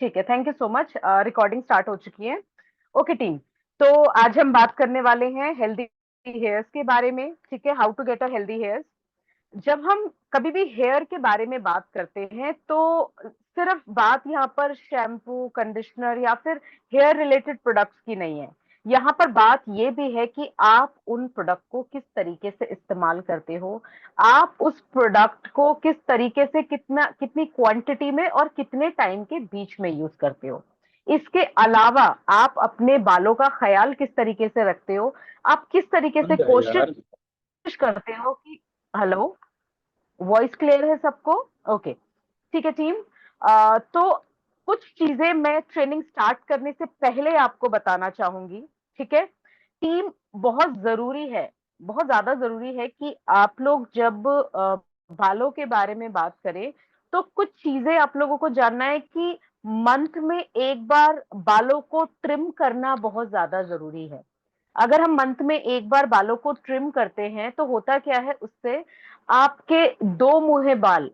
ठीक है, thank you so much. Recording start हो चुकी है। ओके टीम, तो आज हम बात करने वाले हैं हेल्दी हेयर्स के बारे में। ठीक है, how to get a healthy hairs. जब हम कभी भी हेयर के बारे में बात करते हैं तो सिर्फ बात यहाँ पर शैम्पू, कंडीशनर या फिर हेयर रिलेटेड प्रोडक्ट्स की नहीं है। यहाँ पर बात ये भी है कि आप उन प्रोडक्ट को किस तरीके से इस्तेमाल करते हो। आप उस प्रोडक्ट को किस तरीके से, कितनी क्वांटिटी में और कितने टाइम के बीच में यूज करते हो। इसके अलावा आप अपने बालों का ख्याल किस तरीके से रखते हो। आप किस तरीके से बंद है यार। कोशिश करते हो कि, हेलो, वॉइस क्लियर है सबको? ओके, ठीक है टीम। तो कुछ चीजें मैं ट्रेनिंग स्टार्ट करने से पहले आपको बताना चाहूंगी। ठीक है टीम, बहुत जरूरी है, बहुत ज्यादा जरूरी है कि आप लोग जब बालों के बारे में बात करें तो कुछ चीजें आप लोगों को जानना है कि मंथ में एक बार बालों को ट्रिम करना बहुत ज्यादा जरूरी है। अगर हम मंथ में एक बार बालों को ट्रिम करते हैं तो होता क्या है उससे, आपके दो मुंहे बाल,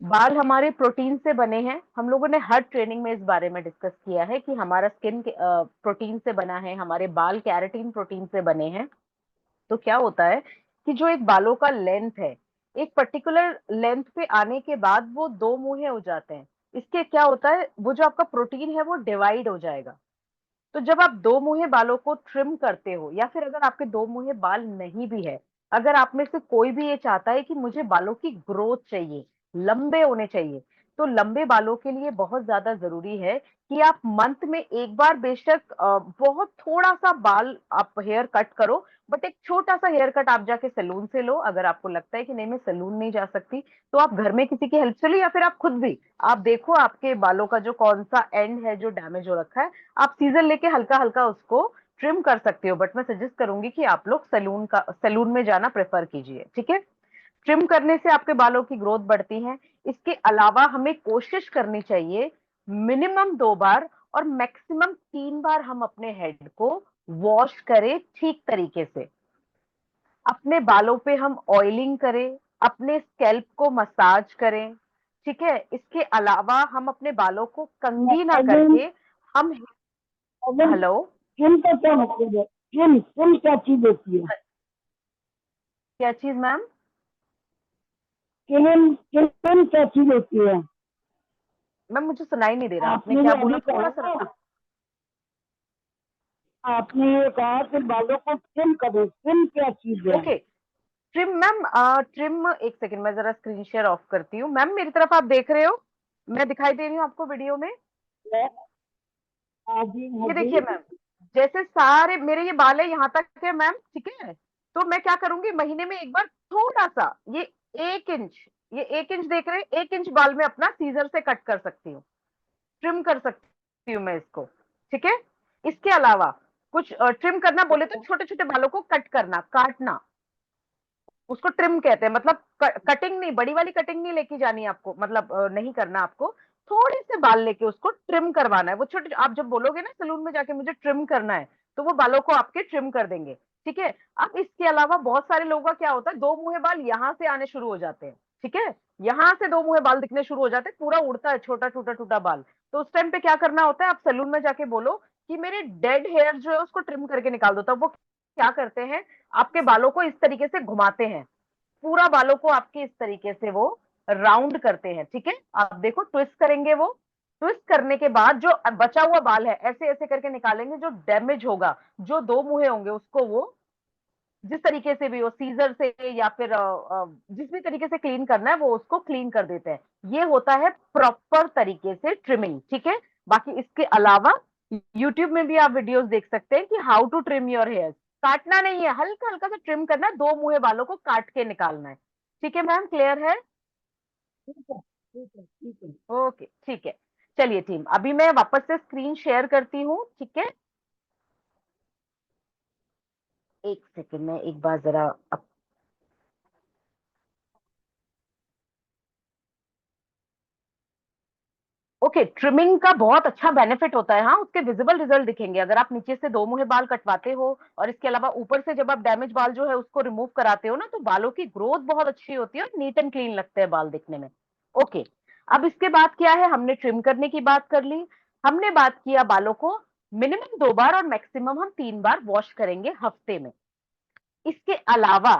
बाल हमारे प्रोटीन से बने हैं। हम लोगों ने हर ट्रेनिंग में इस बारे में डिस्कस किया है कि हमारा स्किन प्रोटीन से बना है, हमारे बाल कैरेटीन प्रोटीन से बने हैं। तो क्या होता है कि जो एक बालों का लेंथ है, एक पर्टिकुलर लेंथ पे आने के बाद वो दो मुंहे हो जाते हैं। इसके क्या होता है, वो जो आपका प्रोटीन है वो डिवाइड हो जाएगा। तो जब आप दो मुंहे बालों को ट्रिम करते हो, या फिर अगर आपके दो मुंहे बाल नहीं भी है, अगर आप में से कोई भी ये चाहता है कि मुझे बालों की ग्रोथ चाहिए, लंबे होने चाहिए, तो लंबे बालों के लिए बहुत ज्यादा जरूरी है कि आप मंथ में एक बार बेशक बहुत थोड़ा सा बाल आप हेयर कट करो, बट एक छोटा सा हेयर कट आप जाके सैलून से लो। अगर आपको लगता है कि नहीं मैं सैलून नहीं जा सकती, तो आप घर में किसी की हेल्प से लो, या फिर आप खुद भी आप देखो आपके बालों का जो कौन सा एंड है जो डैमेज हो रखा है, आप सीजर लेके हल्का हल्का उसको ट्रिम कर सकते हो। बट मैं सजेस्ट करूंगी कि आप लोग सैलून में जाना प्रेफर कीजिए। ठीक है, ट्रिम करने से आपके बालों की ग्रोथ बढ़ती है। इसके अलावा हमें कोशिश करनी चाहिए मिनिमम 2 बार और मैक्सिमम 3 बार हम अपने हेड को वॉश करें ठीक तरीके से। अपने बालों पे हम ऑयलिंग करें, अपने स्कैल्प को मसाज करें। ठीक है, इसके अलावा हम अपने बालों को कंघी ना अगेन करके हम, अगेन हेलो, स्किन का क्या मतलब है? स्किन स्किन क्या चीज होती है? क्या चीज मैम? स्किन स्किन क्या चीज होती है? मैम मुझे सुनाई नहीं दे रहा, आपने आपने क्या ये बोला, अभी थोड़ा कहा सा ना, रखना। आपने ये कहा कि बालों को स्किन करो, स्किन क्या चीज है? ओके, ट्रिम मैम, ट्रिम, एक सेकंड मैं जरा स्क्रीन शेयर ऑफ करती हूँ। मैम मेरी तरफ आप देख रहे हो, मैं दिखाई दे रही हूँ आपको वीडियो में? हाँ जी, हाँ ये जी। देखिए मैम, जैसे सारे मेरे ये बाल है यहाँ तक है मैम। ठीक है, तो मैं क्या करूंगी, महीने में एक बार थोड़ा सा, ये 1 इंच, ये 1 इंच देख रहे हैं, 1 इंच बाल में अपना सीजर से कट कर सकती हूँ, ट्रिम कर सकती हूँ मैं इसको। ठीक है, इसके अलावा कुछ ट्रिम करना बोले तो छोटे छोटे बालों को कट करना, काटना, उसको ट्रिम कहते हैं। मतलब कटिंग नहीं, बड़ी वाली कटिंग नहीं लेके जानी है आपको, मतलब नहीं करना आपको। थोड़े से बाल लेके उसको ट्रिम करवाना है। वो छोटे, आप जब बोलोगे ना सलून में जाके मुझे ट्रिम करना है, तो वो बालों को आपके ट्रिम कर देंगे। ठीक है, अब इसके अलावा बहुत सारे लोगों का क्या होता है, दो मुंहे बाल यहाँ से आने शुरू हो जाते हैं। ठीक है, यहाँ से दो मुंहे बाल दिखने शुरू हो जाते हैं, पूरा उड़ता है छोटा टूटा टूटा बाल। तो उस टाइम पे क्या करना होता है, आप सलून में जाके बोलो कि मेरे डेड हेयर जो है उसको ट्रिम करके निकाल दो। तब वो क्या करते हैं, आपके बालों को इस तरीके से घुमाते हैं, पूरा बालों को आपके इस तरीके से वो राउंड करते हैं। ठीक है, आप देखो ट्विस्ट करेंगे, वो ट्विस्ट करने के बाद जो बचा हुआ बाल है ऐसे ऐसे करके निकालेंगे, जो डैमेज होगा, जो दो मुंहे होंगे उसको वो जिस तरीके से भी हो, सीजर से या फिर जिस भी तरीके से क्लीन करना है वो उसको क्लीन कर देते हैं। ये होता है प्रॉपर तरीके से ट्रिमिंग। ठीक है, बाकी इसके अलावा यूट्यूब में भी आप वीडियोस देख सकते हैं कि how to trim your hair. काटना नहीं है, हल्का हल्का सा ट्रिम करना है, दो मुंहे बालों को काट के निकालना है। ठीक है मैम, क्लियर है? ठीक है, ठीक है, ठीक है। ओके ठीक है, चलिए टीम, अभी मैं वापस से स्क्रीन शेयर करती हूँ। ठीक है, एक सेकेंड में एक बार जरा, ओके, ट्रिमिंग का बहुत अच्छा बेनिफिट होता है। हाँ, उसके विजिबल रिजल्ट दिखेंगे अगर आप नीचे से दो मुंहे बाल कटवाते हो, और इसके अलावा ऊपर से जब आप डैमेज बाल जो है उसको रिमूव कराते हो ना, तो बालों की ग्रोथ बहुत अच्छी होती है और नीट एंड क्लीन लगते हैं बाल दिखने में। ओके, अब इसके बाद क्या है, हमने ट्रिम करने की बात कर ली, हमने बात किया बालों को मिनिमम 2 बार और मैक्सिमम हम 3 बार वॉश करेंगे हफ्ते में। इसके अलावा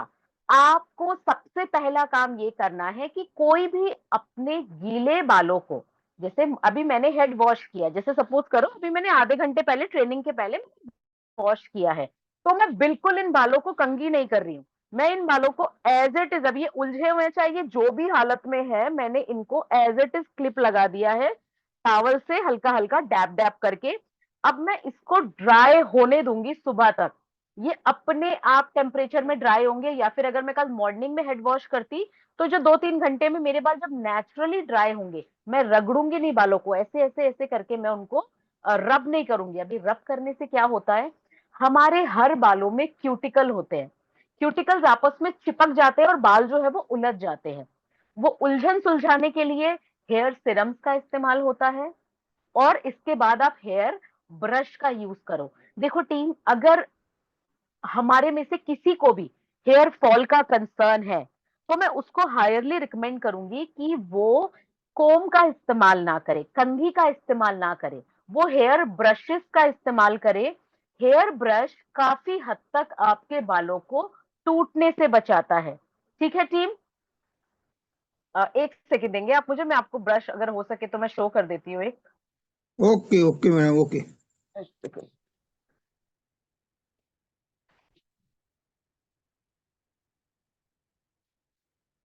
आपको सबसे पहला काम ये करना है कि कोई भी अपने गीले बालों को, जैसे अभी मैंने हेड वॉश किया, जैसे सपोज करो अभी मैंने आधे घंटे पहले ट्रेनिंग के पहले वॉश किया है, तो मैं बिल्कुल इन बालों को कंघी नहीं कर रही हूँ। मैं इन बालों को एज इट इज, अब ये उलझे हुए चाहिए जो भी हालत में है, मैंने इनको एज इट इज क्लिप लगा दिया है टॉवल से हल्का हल्का डैप डैप करके। अब मैं इसको ड्राई होने दूंगी सुबह तक, ये अपने आप टेम्परेचर में ड्राई होंगे। या फिर अगर मैं कल मॉर्निंग में हेड वॉश करती तो जो 2-3 घंटे में मेरे बाल जब नेचुरली ड्राई होंगे, मैं रगड़ूंगी नहीं बालों को, ऐसे ऐसे ऐसे करके मैं उनको रब नहीं करूंगी। अभी रब करने से क्या होता है, हमारे हर बालों में क्यूटिकल होते हैं, क्यूटिकल्स आपस में चिपक जाते हैं और बाल जो है वो उलझ जाते हैं। वो उलझन सुलझाने के लिए हेयर सिरम्स का इस्तेमाल होता है, और इसके बाद आप हेयर ब्रश का यूज करो। देखो टीम, अगर हमारे में से किसी को भी हेयर फॉल का कंसर्न है, तो मैं उसको हायरली रिकमेंड करूंगी कि वो कोम का इस्तेमाल ना करे, कंघी का इस्तेमाल ना करे, वो हेयर ब्रशेस का इस्तेमाल करे। हेयर ब्रश काफी हद तक आपके बालों को टूटने से बचाता है। ठीक है टीम, एक सेकंड देंगे आप मुझे, मैं आपको ब्रश अगर हो सके तो मैं शो कर देती हूँ एक okay okay madam, okay. Second.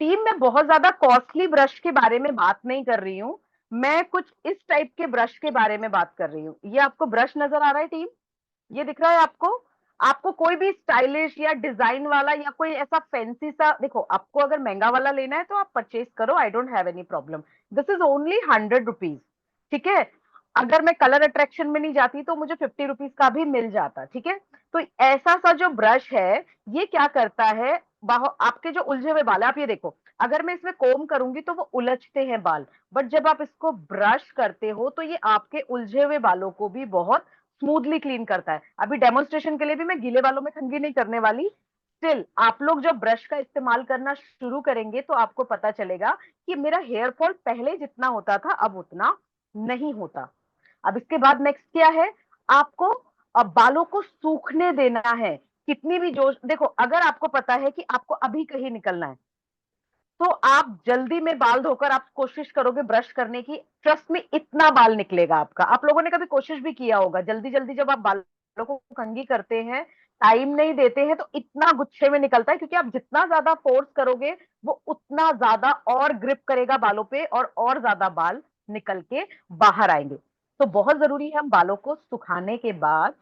Team में बहुत ज्यादा कॉस्टली ब्रश के बारे में बात नहीं कर रही हूँ, मैं कुछ इस टाइप के ब्रश के बारे में बात कर रही हूँ। ये आपको ब्रश नजर आ रहा है टीम, ये दिख रहा है आपको? आपको कोई भी स्टाइलिश या डिजाइन वाला या कोई ऐसा फैंसी सा, देखो आपको अगर महंगा वाला लेना है तो आप परचेज करो, I don't have any problem, this is only 100 rupees. ठीक है, अगर मैं कलर अट्रैक्शन में नहीं जाती तो मुझे 50 रुपीज का भी मिल जाता। ठीक है, तो ऐसा सा जो ब्रश है, ये क्या करता है, आपके जो उलझे हुए बाल है, आप ये देखो, अगर मैं इसमें कोम करूंगी तो वो उलझते हैं बाल, बट जब आप इसको ब्रश करते हो तो ये आपके उलझे हुए बालों को भी बहुत स्मूथली क्लीन करता है। अभी डेमोन्स्ट्रेशन के लिए भी मैं गीले बालों में कंघी नहीं करने वाली, स्टिल आप लोग जब ब्रश का इस्तेमाल करना शुरू करेंगे तो आपको पता चलेगा कि मेरा हेयर फॉल पहले जितना होता था अब उतना नहीं होता। अब इसके बाद नेक्स्ट क्या है, आपको अब बालों को सूखने देना है। कितनी भी जोश, देखो अगर आपको पता है कि आपको अभी कहीं निकलना है, तो आप जल्दी में बाल धोकर आप कोशिश करोगे ब्रश करने की, ट्रस्ट में इतना बाल निकलेगा आपका। आप लोगों ने कभी कोशिश भी किया होगा, जल्दी जल्दी जब आप बालों को कंघी करते हैं, टाइम नहीं देते हैं, तो इतना गुच्छे में निकलता है, क्योंकि आप जितना ज्यादा फोर्स करोगे वो उतना ज्यादा और ग्रिप करेगा बालों पे और ज्यादा बाल निकल के बाहर आएंगे। तो बहुत जरूरी है हम बालों को सुखाने के बाद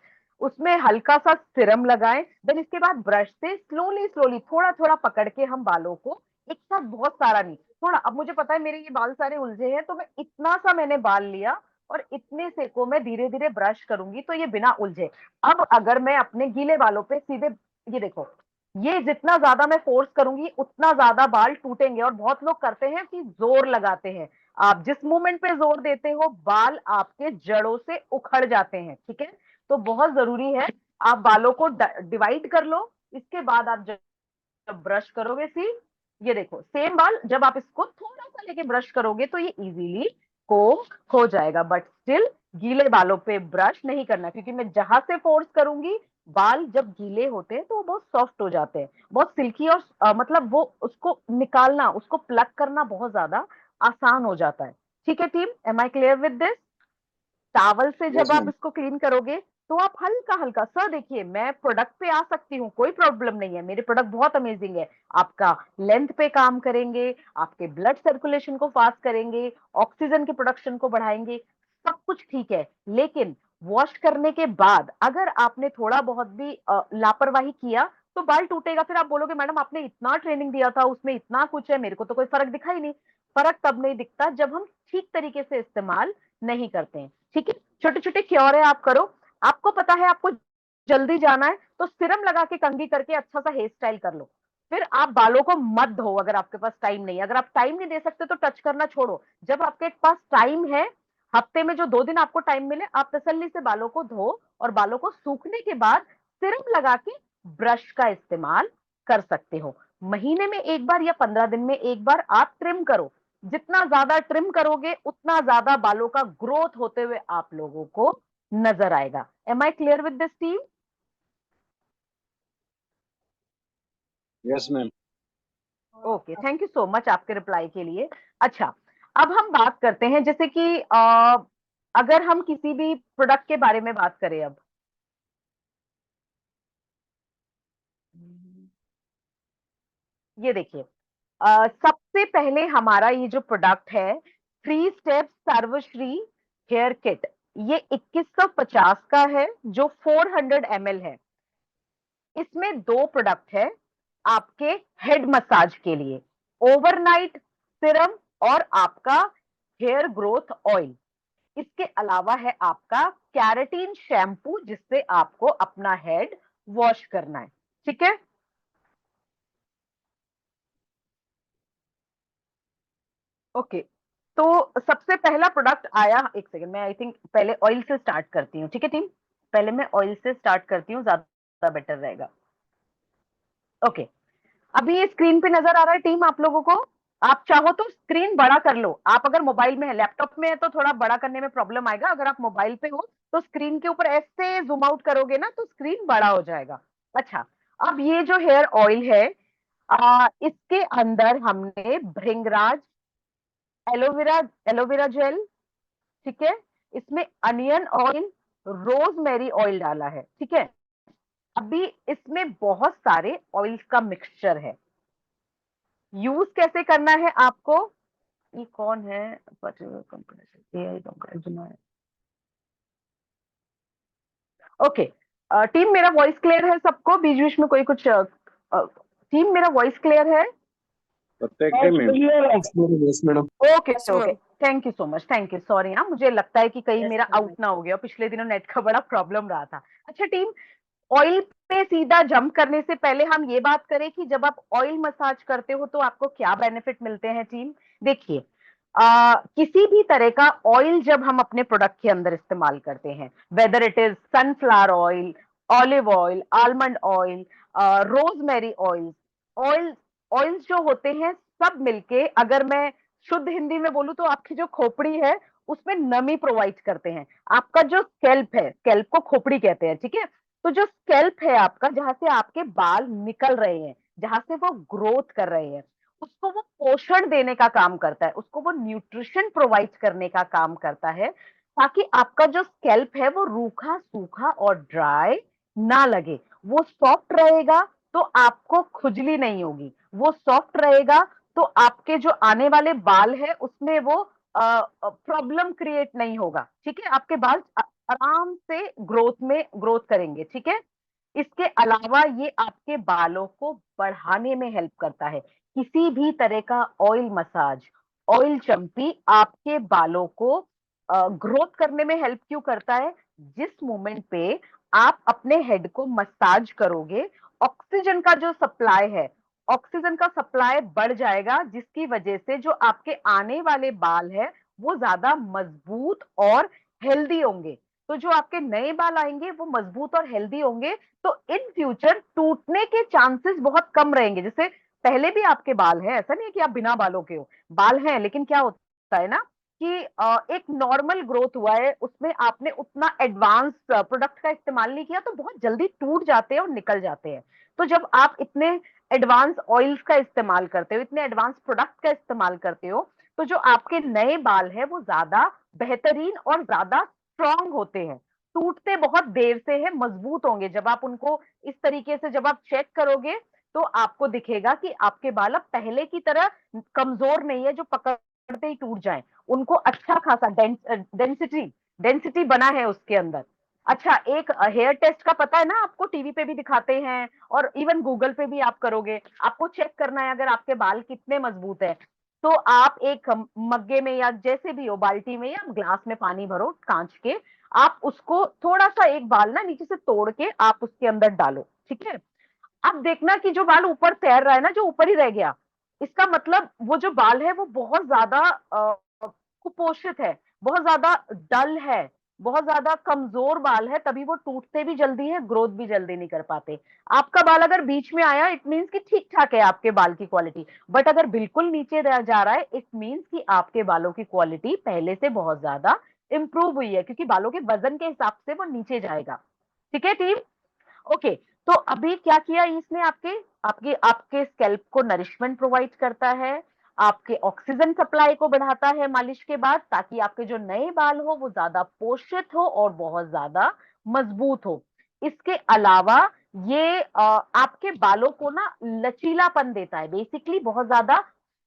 उसमें हल्का सा सिरम लगाएं, देन इसके बाद ब्रश से स्लोली स्लोली थोड़ा थोड़ा पकड़ के हम बालों को, एक साथ बहुत सारा नहीं, थोड़ा, अब मुझे पता है मेरे ये बाल सारे उलझे हैं तो मैं इतना सा मैंने बाल लिया और इतने से को मैं धीरे धीरे ब्रश करूंगी तो ये बिना उलझे। अब अगर मैं अपने गीले बालों पे सीधे, ये देखो, ये जितना ज्यादा मैं फोर्स करूंगी उतना ज्यादा बाल टूटेंगे। और बहुत लोग करते हैं कि जोर लगाते हैं, आप जिस मूवमेंट पे जोर देते हो बाल आपके जड़ों से उखड़ जाते हैं। ठीक है, तो बहुत जरूरी है आप बालों को डिवाइड कर लो। इसके बाद आप जब ब्रश करोगे, सी ये देखो सेम बाल, जब आप इसको थोड़ा सा लेके ब्रश करोगे तो ये इजीली कोम हो जाएगा, बट स्टिल गीले बालों पे ब्रश नहीं करना, क्योंकि मैं जहां से फोर्स करूंगी बाल जब गीले होते हैं तो वो बहुत सॉफ्ट हो जाते हैं, बहुत सिल्की, और मतलब वो उसको निकालना, उसको प्लग करना बहुत ज्यादा आसान हो जाता है। ठीक है team, am I clear with this? Towel से यस जब आप मैम। इसको क्लीन करोगे तो आप हल्का हल्का, सर देखिए मैं प्रोडक्ट पे आ सकती हूँ, कोई प्रॉब्लम नहीं है, मेरे प्रोडक्ट बहुत अमेजिंग है, आपका लेंथ पे काम करेंगे, आपके ब्लड सर्कुलेशन को फास्ट करेंगे, ऑक्सीजन के प्रोडक्शन को बढ़ाएंगे, सब कुछ ठीक है। लेकिन वॉश करने के बाद अगर आपने थोड़ा बहुत भी लापरवाही किया तो बाल टूटेगा, फिर आप बोलोगे मैडम आपने इतना ट्रेनिंग दिया था, उसमें इतना कुछ है, मेरे को तो कोई फर्क दिखा ही नहीं। फर्क तब नहीं दिखता जब हम ठीक तरीके से इस्तेमाल नहीं करते हैं। ठीक है, छोटे छोटे क्योर है आप करो, आपको पता है आपको जल्दी जाना है तो सिरम लगा के कंघी करके अच्छा सा हेयर स्टाइल कर लो। फिर आप बालों को मत धो, अगर आपके पास टाइम नहीं है, अगर आप टाइम नहीं दे सकते तो टच करना छोड़ो। जब आपके पास टाइम है, हफ्ते में जो 2 दिन आपको टाइम मिले, आप तसल्ली से बालों को धो और बालों को सूखने के बाद सिरम लगा के ब्रश का इस्तेमाल कर सकते हो। महीने में एक बार या 15 दिन में एक बार आप ट्रिम करो, जितना ज्यादा ट्रिम करोगे उतना ज्यादा बालों का ग्रोथ होते हुए आप लोगों को नजर आएगा। Am I clear with this team? Yes ma'am. Okay, thank you so much आपके रिप्लाई के लिए। अच्छा, अब हम बात करते हैं जैसे कि अगर हम किसी भी प्रोडक्ट के बारे में बात करें अब, ये देखिए, सबसे पहले हमारा ये जो प्रोडक्ट है 3 स्टेप सर्वश्री हेयर किट, ये 2150 का है जो 400 ml है। इसमें 2 प्रोडक्ट है आपके हेड मसाज के लिए, ओवरनाइट सिरम और आपका हेयर ग्रोथ ऑयल। इसके अलावा है आपका कैरेटीन शैम्पू जिससे आपको अपना हेड वॉश करना है। ठीक है, ओके। तो सबसे पहला प्रोडक्ट आया, एक सेकंड, मैं आई थिंक पहले ऑयल से स्टार्ट करती हूँ। ठीक है टीम, पहले मैं ऑयल से स्टार्ट करती हूँ, ज्यादा बेटर रहेगा। ओके, अभी ये स्क्रीन पे नजर आ रहा है टीम आप लोगों को? आप चाहो तो स्क्रीन बड़ा कर लो, आप अगर मोबाइल में है, लैपटॉप में है तो थोड़ा बड़ा करने में प्रॉब्लम आएगा, अगर आप मोबाइल पे हो तो स्क्रीन के ऊपर ऐसे जूम आउट करोगे ना तो स्क्रीन बड़ा हो जाएगा। अच्छा, अब ये जो हेयर ऑयल है, इसके अंदर हमने भृंगराज एलोवेरा एलोवेरा जेल, ठीक है, इसमें अनियन ऑयल, रोजमेरी ऑयल डाला है। ठीक है, अभी इसमें बहुत सारे ऑयल्स का मिक्सचर है। यूज कैसे करना है आपको, ये कौन है, ओके। टीम मेरा वॉइस क्लियर है सबको? बीच बीच में कोई कुछ टीम मेरा वॉइस क्लियर है? Yes madam. Okay okay, thank you so much, thank you, sorry. हाँ, मुझे लगता है कि कहीं मेरा आउट ना हो गया, पिछले दिनों नेट का बड़ा प्रॉब्लम रहा था। अच्छा टीम, ऑयल पे सीधा जंप करने से पहले हम ये बात करें कि जब आप ऑयल मसाज करते हो तो आपको क्या बेनिफिट मिलते हैं टीम। देखिए, किसी भी तरह का ऑयल जब हम अपने प्रोडक्ट के अंदर इस्तेमाल करते हैं, whether it is sunflower oil, olive oil, almond oil, rosemary oil, oil oils जो होते हैं सब मिलके, अगर मैं शुद्ध हिंदी में बोलूं तो आपकी जो खोपड़ी है उसमें नमी प्रोवाइड करते हैं। आपका जो स्कैल्प है, स्कैल्प को खोपड़ी कहते हैं, ठीक है, तो जो स्कैल्प है आपका, जहां से आपके बाल निकल रहे हैं, जहां से वो ग्रोथ कर रहे हैं, उसको वो पोषण देने का काम करता है, उसको वो न्यूट्रिशन प्रोवाइड करने का काम करता है, ताकि आपका जो स्कैल्प है वो रूखा सूखा और ड्राई ना लगे। वो सॉफ्ट रहेगा तो आपको खुजली नहीं होगी, वो सॉफ्ट रहेगा तो आपके जो आने वाले बाल है उसमें वो प्रॉब्लम क्रिएट नहीं होगा। ठीक है, आपके बाल आराम से ग्रोथ करेंगे। ठीक है, इसके अलावा ये आपके बालों को बढ़ाने में हेल्प करता है। किसी भी तरह का ऑयल मसाज, ऑयल चम्पी आपके बालों को ग्रोथ करने में हेल्प क्यों करता है? जिस मोमेंट पे आप अपने हेड को मसाज करोगे, ऑक्सीजन का जो सप्लाई है, ऑक्सीजन का सप्लाई बढ़ जाएगा, जिसकी वजह से जो आपके आने वाले बाल है वो ज्यादा मजबूत और हेल्दी होंगे। तो जो आपके नए बाल आएंगे वो मजबूत और हेल्दी होंगे, तो इन फ्यूचर टूटने के चांसेस बहुत कम रहेंगे। जैसे पहले भी आपके बाल हैं, ऐसा नहीं है कि आप बिना बालों के हो, बाल हैं, लेकिन क्या होता है ना कि एक नॉर्मल ग्रोथ हुआ है, उसमें आपने उतना एडवांस प्रोडक्ट का इस्तेमाल नहीं किया, तो बहुत जल्दी टूट जाते हैं और निकल जाते हैं। तो जब आप इतने एडवांस ऑयल्स का इस्तेमाल करते हो, इतने एडवांस प्रोडक्ट का इस्तेमाल करते हो, तो जो आपके नए बाल है वो ज्यादा बेहतरीन और ज्यादा स्ट्रांग होते हैं, टूटते बहुत देर से है, मजबूत होंगे। जब आप उनको इस तरीके से जब आप चेक करोगे तो आपको दिखेगा कि आपके बाल अब पहले की तरह कमजोर नहीं है जो पकड़ते ही टूट जाएं, उनको अच्छा खासा डेंसिटी डेंसिटी बना है उसके अंदर। अच्छा, एक हेयर टेस्ट का पता है ना आपको, टीवी पे भी दिखाते हैं और इवन गूगल पे भी आप करोगे, आपको चेक करना है अगर आपके बाल कितने मजबूत है, तो आप एक मग्गे में या जैसे भी हो, बाल्टी में या ग्लास में पानी भरो कांच के, आप उसको थोड़ा सा एक बाल ना नीचे से तोड़ के आप उसके अंदर डालो। ठीक है, अब देखना कि जो बाल ऊपर तैर रहा है ना, जो ऊपर ही रह गया, इसका मतलब वो जो बाल है वो बहुत ज्यादा कुपोषित है, बहुत ज्यादा डल है, बहुत ज्यादा कमजोर बाल है, तभी वो टूटते भी जल्दी है, ग्रोथ भी जल्दी नहीं कर पाते। आपका बाल अगर बीच में आया, इट मीन्स कि ठीक ठाक है आपके बाल की क्वालिटी। बट अगर बिल्कुल नीचे जा रहा है, इट मीन्स कि आपके बालों की क्वालिटी पहले से बहुत ज्यादा इंप्रूव हुई है, क्योंकि बालों के वजन के हिसाब से वो नीचे जाएगा। ठीक है टीम? ओके। तो अभी क्या किया इसने, आपके आपके आपके स्कैल्प को नरिशमेंट प्रोवाइड करता है, आपके ऑक्सीजन सप्लाई को बढ़ाता है मालिश के बाद, ताकि आपके जो नए बाल हो वो ज्यादा पोषित हो और बहुत ज्यादा मजबूत हो। इसके अलावा ये आपके बालों को ना लचीलापन देता है, बेसिकली बहुत ज्यादा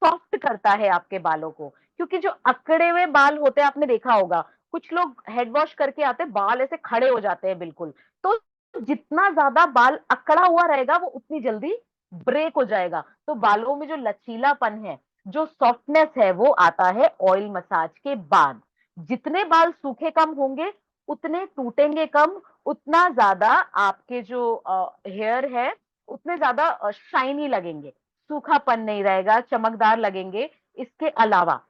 सॉफ्ट करता है आपके बालों को। क्योंकि जो अकड़े हुए बाल होते हैं, आपने देखा होगा, कुछ लोग हेड वॉश करके आते हैं, बाल ऐसे खड़े हो जाते हैं बिल्कुल। तो जितना ज्यादा बाल अकड़ा हुआ रहेगा, वो उतनी जल्दी ब्रेक हो जाएगा। तो बालों में जो लचीलापन है, जो सॉफ्टनेस है, वो आता है ऑयल मसाज के बाद। जितने बाल सूखे कम होंगे, उतने टूटेंगे कम, उतना ज्यादा आपके जो हेयर है उतने ज्यादा शाइनी लगेंगे, सूखापन नहीं रहेगा, चमकदार लगेंगे। इसके अलावा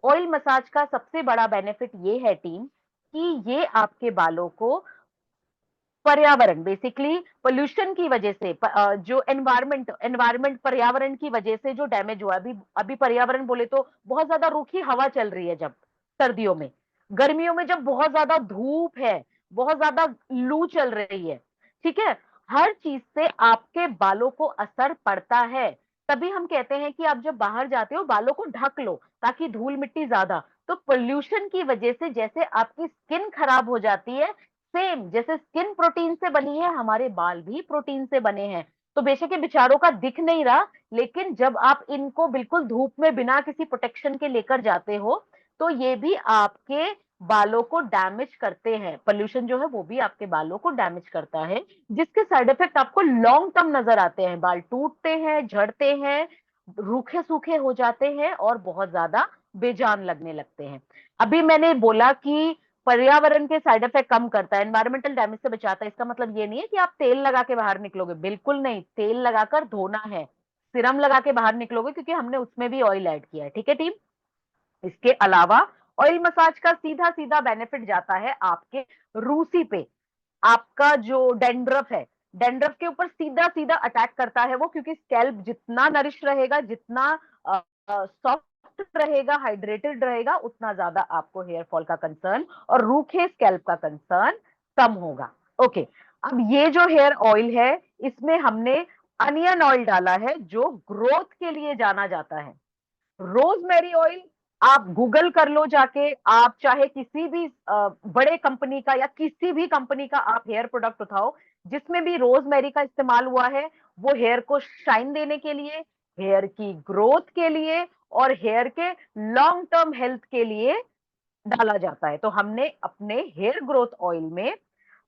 ऑयल मसाज का सबसे बड़ा बेनिफिट ये है टीम, कि ये आपके बालों को पर्यावरण, बेसिकली पोल्यूशन की वजह से, जो एनवायरमेंट पर्यावरण की वजह से जो डैमेज हुआ, अभी अभी पर्यावरण बोले तो बहुत ज्यादा रूखी हवा चल रही है, जब सर्दियों में, गर्मियों में जब बहुत ज्यादा धूप है, बहुत ज्यादा लू चल रही है, ठीक है, हर चीज से आपके बालों को असर पड़ता है। तभी हम कहते हैं कि आप जब बाहर जाते हो, बालों को ढक लो, ताकि धूल मिट्टी ज्यादा। तो पोल्यूशन की वजह से जैसे आपकी स्किन खराब हो जाती है, सेम जैसे स्किन प्रोटीन से बनी है, हमारे बाल भी प्रोटीन से बने हैं। तो बेशक ये बेचारों का दिख नहीं रहा, लेकिन जब आप इनको बिल्कुल धूप में बिना किसी प्रोटेक्शन के लेकर जाते हो, तो ये भी आपके बालों को डैमेज करते हैं। पोल्यूशन जो है वो भी आपके बालों को डैमेज करता है, जिसके साइड इफेक्ट आपको लॉन्ग टर्म नजर आते हैं। बाल टूटते हैं, झड़ते हैं, रूखे सूखे हो जाते हैं और बहुत ज्यादा बेजान लगने लगते हैं। अभी मैंने बोला कि पर्यावरण के साइड इफेक्ट कम करता है, एनवायरमेंटल डैमेज से बचाता है। इसका मतलब ये नहीं है कि आप तेल लगा के बाहर निकलोगे, बिल्कुल नहीं, तेल लगाकर धोना है, सिरम लगा के बाहर निकलोगे, क्योंकि हमने उसमें भी ऑयल ऐड किया है। ठीक है टीम? इसके अलावा ऑयल मसाज का सीधा सीधा बेनिफिट जाता है आपके रूसी पे। आपका जो डेंड्रफ है, डेंड्रफ के ऊपर सीधा सीधा अटैक करता है वो, क्योंकि स्कैल्प जितना नरिश रहेगा, जितना सॉफ्ट रहेगा, हाइड्रेटेड रहेगा, उतना ज्यादा आपको हेयर फॉल का कंसर्न और रूखे स्कैल्प का कंसर्न कम होगा। ओके। अब ये जो हेयर ऑयल है, इसमें हमने अनियन ऑयल डाला है, जो ग्रोथ के लिए जाना जाता है। रोजमेरी ऑयल आप गूगल कर लो जाके, आप चाहे किसी भी बड़े कंपनी का या किसी भी कंपनी का आप हेयर प्रोडक्ट उठाओ, जिसमें भी रोजमेरी का इस्तेमाल हुआ है, वो हेयर को शाइन देने के लिए, हेयर की ग्रोथ के लिए और हेयर के लॉन्ग टर्म हेल्थ के लिए डाला जाता है। तो हमने अपने हेयर ग्रोथ ऑयल में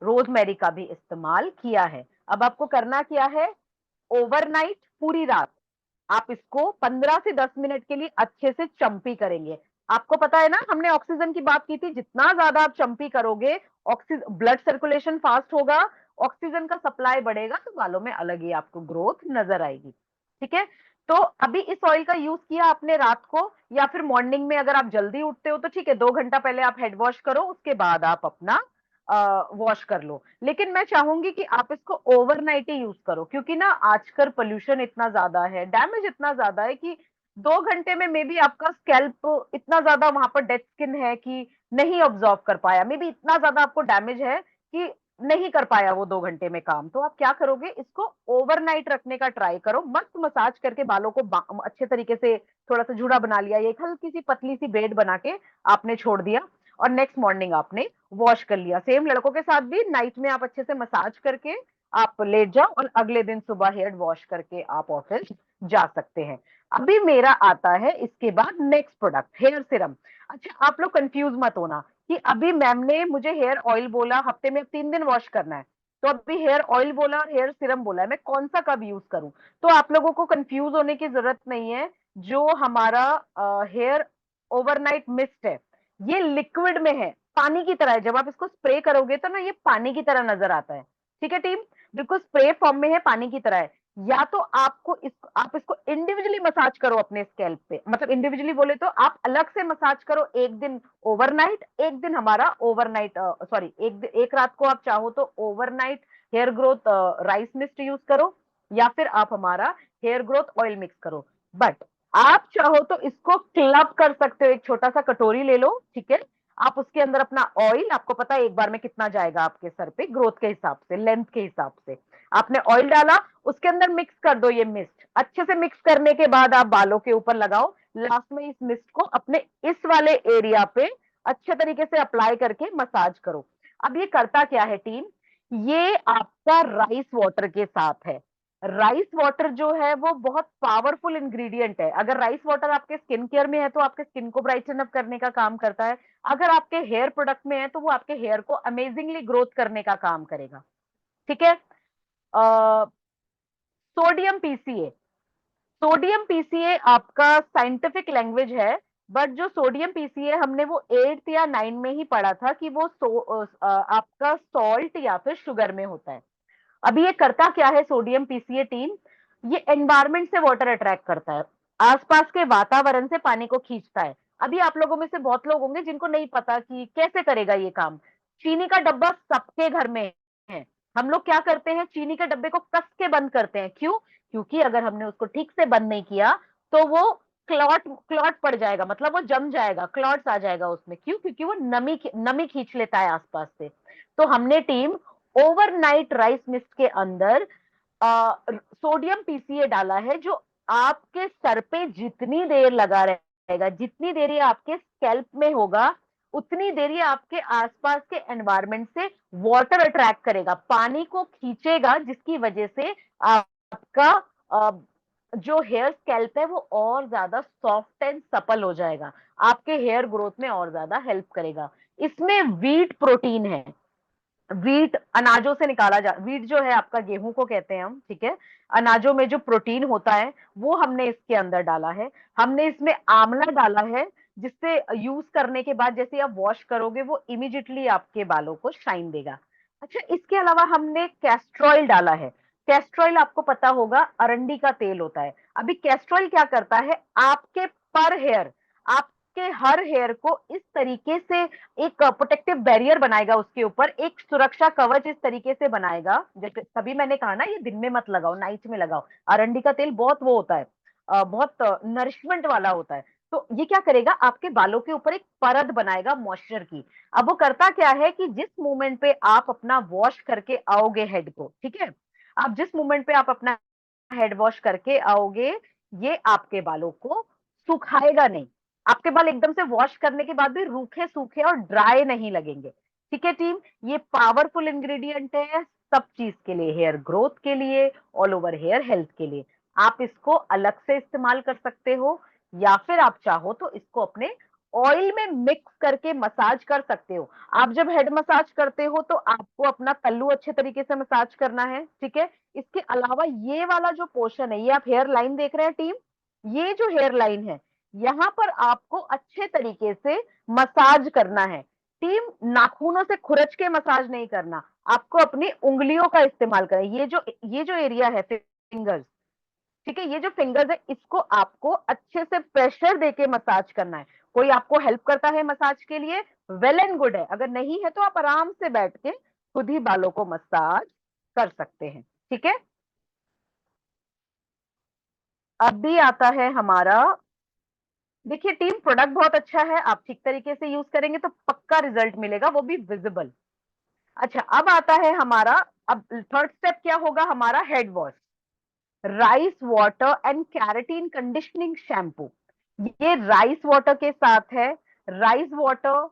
रोजमेरी का भी इस्तेमाल किया है। अब आपको करना क्या है, ओवरनाइट, पूरी रात आप इसको 15 से 10 मिनट के लिए अच्छे से चंपी करेंगे। आपको पता है ना, हमने ऑक्सीजन की बात की थी, जितना ज्यादा आप चंपी करोगे, ऑक्सीजन ब्लड सर्कुलेशन फास्ट होगा, ऑक्सीजन का सप्लाई बढ़ेगा, तो बालों में अलग ही आपको ग्रोथ नजर आएगी। ठीक है? तो अभी इस ऑयल का यूज किया आपने रात को, या फिर मॉर्निंग में अगर आप जल्दी उठते हो तो ठीक है, 2 घंटा पहले आप हेड वॉश करो, उसके बाद आप अपना वॉश कर लो। लेकिन मैं चाहूंगी कि आप इसको ओवरनाइट ही यूज करो, क्योंकि ना आजकल पोल्यूशन इतना ज्यादा है, डैमेज इतना ज्यादा है, कि 2 घंटे में मे बी आपका स्कैल्प इतना ज्यादा वहां पर डेड स्किन है कि नहीं ऑब्जॉर्व कर पाया, मे बी इतना ज्यादा आपको डैमेज है कि नहीं कर पाया वो 2 घंटे में काम। तो आप क्या करोगे, इसको ओवरनाइट रखने का ट्राई करो, मस्त मसाज करके बालों को अच्छे तरीके से थोड़ा सा जुड़ा बना लिया, एक हल्की सी पतली सी बेड बना के आपने छोड़ दिया, और नेक्स्ट मॉर्निंग आपने वॉश कर लिया। सेम लड़कों के साथ भी नाइट में आप अच्छे से मसाज करके आप लेट जाओ, और अगले दिन सुबह हेयर वॉश करके आप ऑफिस जा सकते हैं। अभी मेरा आता है इसके बाद नेक्स्ट प्रोडक्ट, हेयर सिरम। अच्छा, आप लोग कंफ्यूज मत होना कि अभी मैम ने मुझे हेयर ऑयल बोला, हफ्ते में 3 दिन वॉश करना है, तो अभी हेयर ऑयल बोला और हेयर सिरम बोला है, मैं कौन सा कब यूज करूं? तो आप लोगों को कंफ्यूज होने की जरूरत नहीं है। जो हमारा हेयर ओवरनाइट मिस्ट है, ये लिक्विड में है, पानी की तरह है। जब आप इसको स्प्रे करोगे तो ना, ये पानी की तरह नजर आता है। ठीक है टीम? बिल्कुल स्प्रे फॉर्म में है, पानी की तरह है। या तो आप इसको इंडिविजुअली मसाज करो अपने स्कैल्प पे, मतलब इंडिविजुअली बोले तो आप अलग से मसाज करो, एक दिन ओवरनाइट, एक दिन हमारा ओवरनाइट, सॉरी एक रात को आप चाहो तो overnight hair growth rice mist use करो, या फिर आप हमारा हेयर ग्रोथ ऑयल मिक्स करो। बट आप चाहो तो इसको क्लब कर सकते हो, एक छोटा सा कटोरी ले लो, ठीक है, आप उसके अंदर अपना ऑयल, आपको पता है एक बार में कितना जाएगा आपके सर पे ग्रोथ के हिसाब से, लेंथ के हिसाब से, आपने ऑयल डाला, उसके अंदर मिक्स कर दो ये मिस्ट, अच्छे से मिक्स करने के बाद आप बालों के ऊपर लगाओ, लास्ट में इस मिस्ट को अपने इस वाले एरिया पे अच्छे तरीके से अप्लाई करके मसाज करो। अब ये करता क्या है टीम, ये आपका राइस वाटर के साथ है। राइस वाटर जो है वो बहुत पावरफुल इंग्रेडिएंट है, अगर राइस वाटर आपके स्किन केयर में है तो आपके स्किन को ब्राइटन अप करने का काम करता है, अगर आपके हेयर प्रोडक्ट में है तो वो आपके हेयर को अमेजिंगली ग्रोथ करने का काम करेगा, ठीक है। सोडियम पीसीए, सोडियम पीसीए आपका साइंटिफिक लैंग्वेज है, बट जो सोडियम पीसीए हमने वो 8th या 9 में ही पढ़ा था कि वो आपका सॉल्ट या फिर शुगर में होता है। अभी ये करता क्या है सोडियम पीसीए टीम, ये एनवायरमेंट से वाटर अट्रैक्ट करता है, आसपास के वातावरण से पानी को खींचता है। अभी आप लोगों में से बहुत लोग होंगे जिनको नहीं पता कि कैसे करेगा ये काम। चीनी का डब्बा सबके घर में है, हम लोग क्या करते हैं, चीनी के डब्बे को कस के बंद करते हैं, क्यों, क्योंकि अगर हमने उसको ठीक से बंद नहीं किया तो वो क्लॉट क्लॉट पड़ जाएगा, मतलब वो जम जाएगा, क्लॉट्स आ जाएगा उसमें, क्यों, क्योंकि वो नमी खींच लेता है आसपास से। तो हमने टीम ओवरनाइट राइस मिस्ट के अंदर सोडियम पीसीए डाला है, जो आपके सर पे जितनी देर लगा रहेगा, जितनी देर ये आपके स्कैल्प में होगा, उतनी देर ये आपके आसपास के एनवायरमेंट से वाटर अट्रैक्ट करेगा, पानी को खींचेगा, जिसकी वजह से आपका जो हेयर स्कैल्प है वो और ज्यादा सॉफ्ट एंड सपल हो जाएगा, आपके हेयर ग्रोथ में और ज्यादा हेल्प करेगा। इसमें व्हीट प्रोटीन है, व्हीट अनाजों से निकाला जा, व्हीट जो है आपका गेहूं को कहते हैं हम, ठीक है, अनाजों में जो प्रोटीन होता है वो हमने इसके अंदर डाला है। हमने इसमें आंवला डाला है, जिससे यूज करने के बाद जैसे आप वॉश करोगे वो इमीडिएटली आपके बालों को शाइन देगा। अच्छा, इसके अलावा हमने कैस्ट्रॉयल डाला है। कैस्ट्रॉयल आपको पता होगा अरंडी का तेल होता है। अभी कैस्ट्रॉयल क्या करता है, आपके पर हेयर, आपके हर हेयर को इस तरीके से एक प्रोटेक्टिव बैरियर बनाएगा, उसके ऊपर एक सुरक्षा कवच इस तरीके से बनाएगा, जैसे तभी मैंने कहा ना ये दिन में मत लगाओ, नाइट में लगाओ। अरंडी का तेल बहुत वो होता है, बहुत नरिशमेंट वाला होता है। तो ये क्या करेगा, आपके बालों के ऊपर एक परत बनाएगा मॉइस्चर की। अब वो करता क्या है कि जिस मोमेंट पे आप अपना वॉश करके आओगे हेड को, ठीक है, आप जिस मोमेंट पे आप अपना हेड वॉश करके आओगे, ये आपके बालों को सुखाएगा नहीं, आपके बाल एकदम से वॉश करने के बाद भी रूखे सूखे और ड्राई नहीं लगेंगे, ठीक है टीम। ये पावरफुल इंग्रेडिएंट है सब चीज के लिए, हेयर ग्रोथ के लिए, ऑल ओवर हेयर हेल्थ के लिए। आप इसको अलग से इस्तेमाल कर सकते हो, या फिर आप चाहो तो इसको अपने ऑयल में मिक्स करके मसाज कर सकते हो। आप जब हेड मसाज करते हो तो आपको अपना तल्लू अच्छे तरीके से मसाज करना है, ठीक है। इसके अलावा ये वाला जो पोर्शन है, ये आप हेयर लाइन देख रहे हैं टीम, ये जो हेयर लाइन है यहां पर आपको अच्छे तरीके से मसाज करना है टीम, नाखूनों से खुरच के मसाज नहीं करना, आपको अपनी उंगलियों का इस्तेमाल करें। ये जो एरिया है फिंगर्स, ठीक है, ये जो फिंगर्स है इसको आपको अच्छे से प्रेशर देके मसाज करना है। कोई आपको हेल्प करता है मसाज के लिए, वेल एंड गुड है, अगर नहीं है तो आप आराम से बैठ के खुद ही बालों को मसाज कर सकते हैं, ठीक है। अब भी आता है हमारा, देखिए टीम प्रोडक्ट बहुत अच्छा है, आप ठीक तरीके से यूज करेंगे तो पक्का रिजल्ट मिलेगा, वो भी विजिबल। अच्छा, अब आता है हमारा, अब थर्ड स्टेप क्या होगा हमारा, head wash, rice water and keratin conditioning shampoo. ये राइस वाटर के साथ है। Rice water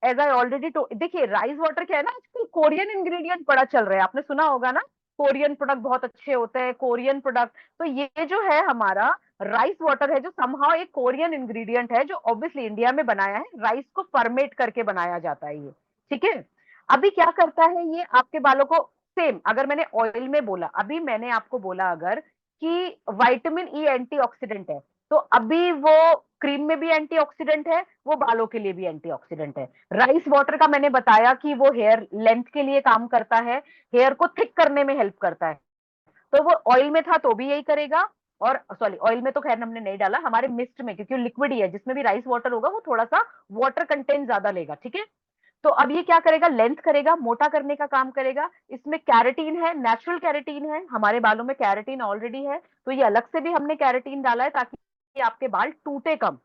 as I already to, देखिए राइस वाटर क्या है ना, आजकल कोरियन इंग्रेडिएंट बड़ा चल रहा है, आपने सुना होगा ना, कोरियन प्रोडक्ट बहुत अच्छे होते हैं, कोरियन प्रोडक्ट। तो ये जो है हमारा राइस वाटर है, जो समहाउ एक कोरियन इंग्रेडिएंट है, जो ऑब्वियसली इंडिया में बनाया है, राइस को फर्मेट करके बनाया जाता है ये, ठीक है। अभी क्या करता है ये आपके बालों को, सेम अगर मैंने ऑयल में बोला, अभी मैंने आपको बोला अगर कि विटामिन ई एंटीऑक्सीडेंट है, तो अभी वो क्रीम में भी एंटीऑक्सीडेंट है, वो बालों के लिए भी एंटीऑक्सीडेंट है। राइस वाटर का मैंने बताया कि वो हेयर लेंथ के लिए काम करता है, हेयर को थिक करने में हेल्प करता है। तो वो ऑयल में था तो भी यही करेगा, और सॉरी ऑयल में तो खैर हमने नहीं डाला, हमारे मिस्ट में, क्योंकि लिक्विड ही है, जिसमें भी राइस वाटर होगा वो थोड़ा सा वाटर कंटेंट ज्यादा लेगा, ठीक है। तो अब ये क्या करेगा, लेंथ करेगा, मोटा करने का काम करेगा। इसमें कैरेटीन है, नेचुरल कैरेटीन है, हमारे बालों में कैरेटीन ऑलरेडी है, तो ये अलग से भी हमने कैरेटीन डाला है ताकि आपके बाल टूटे कम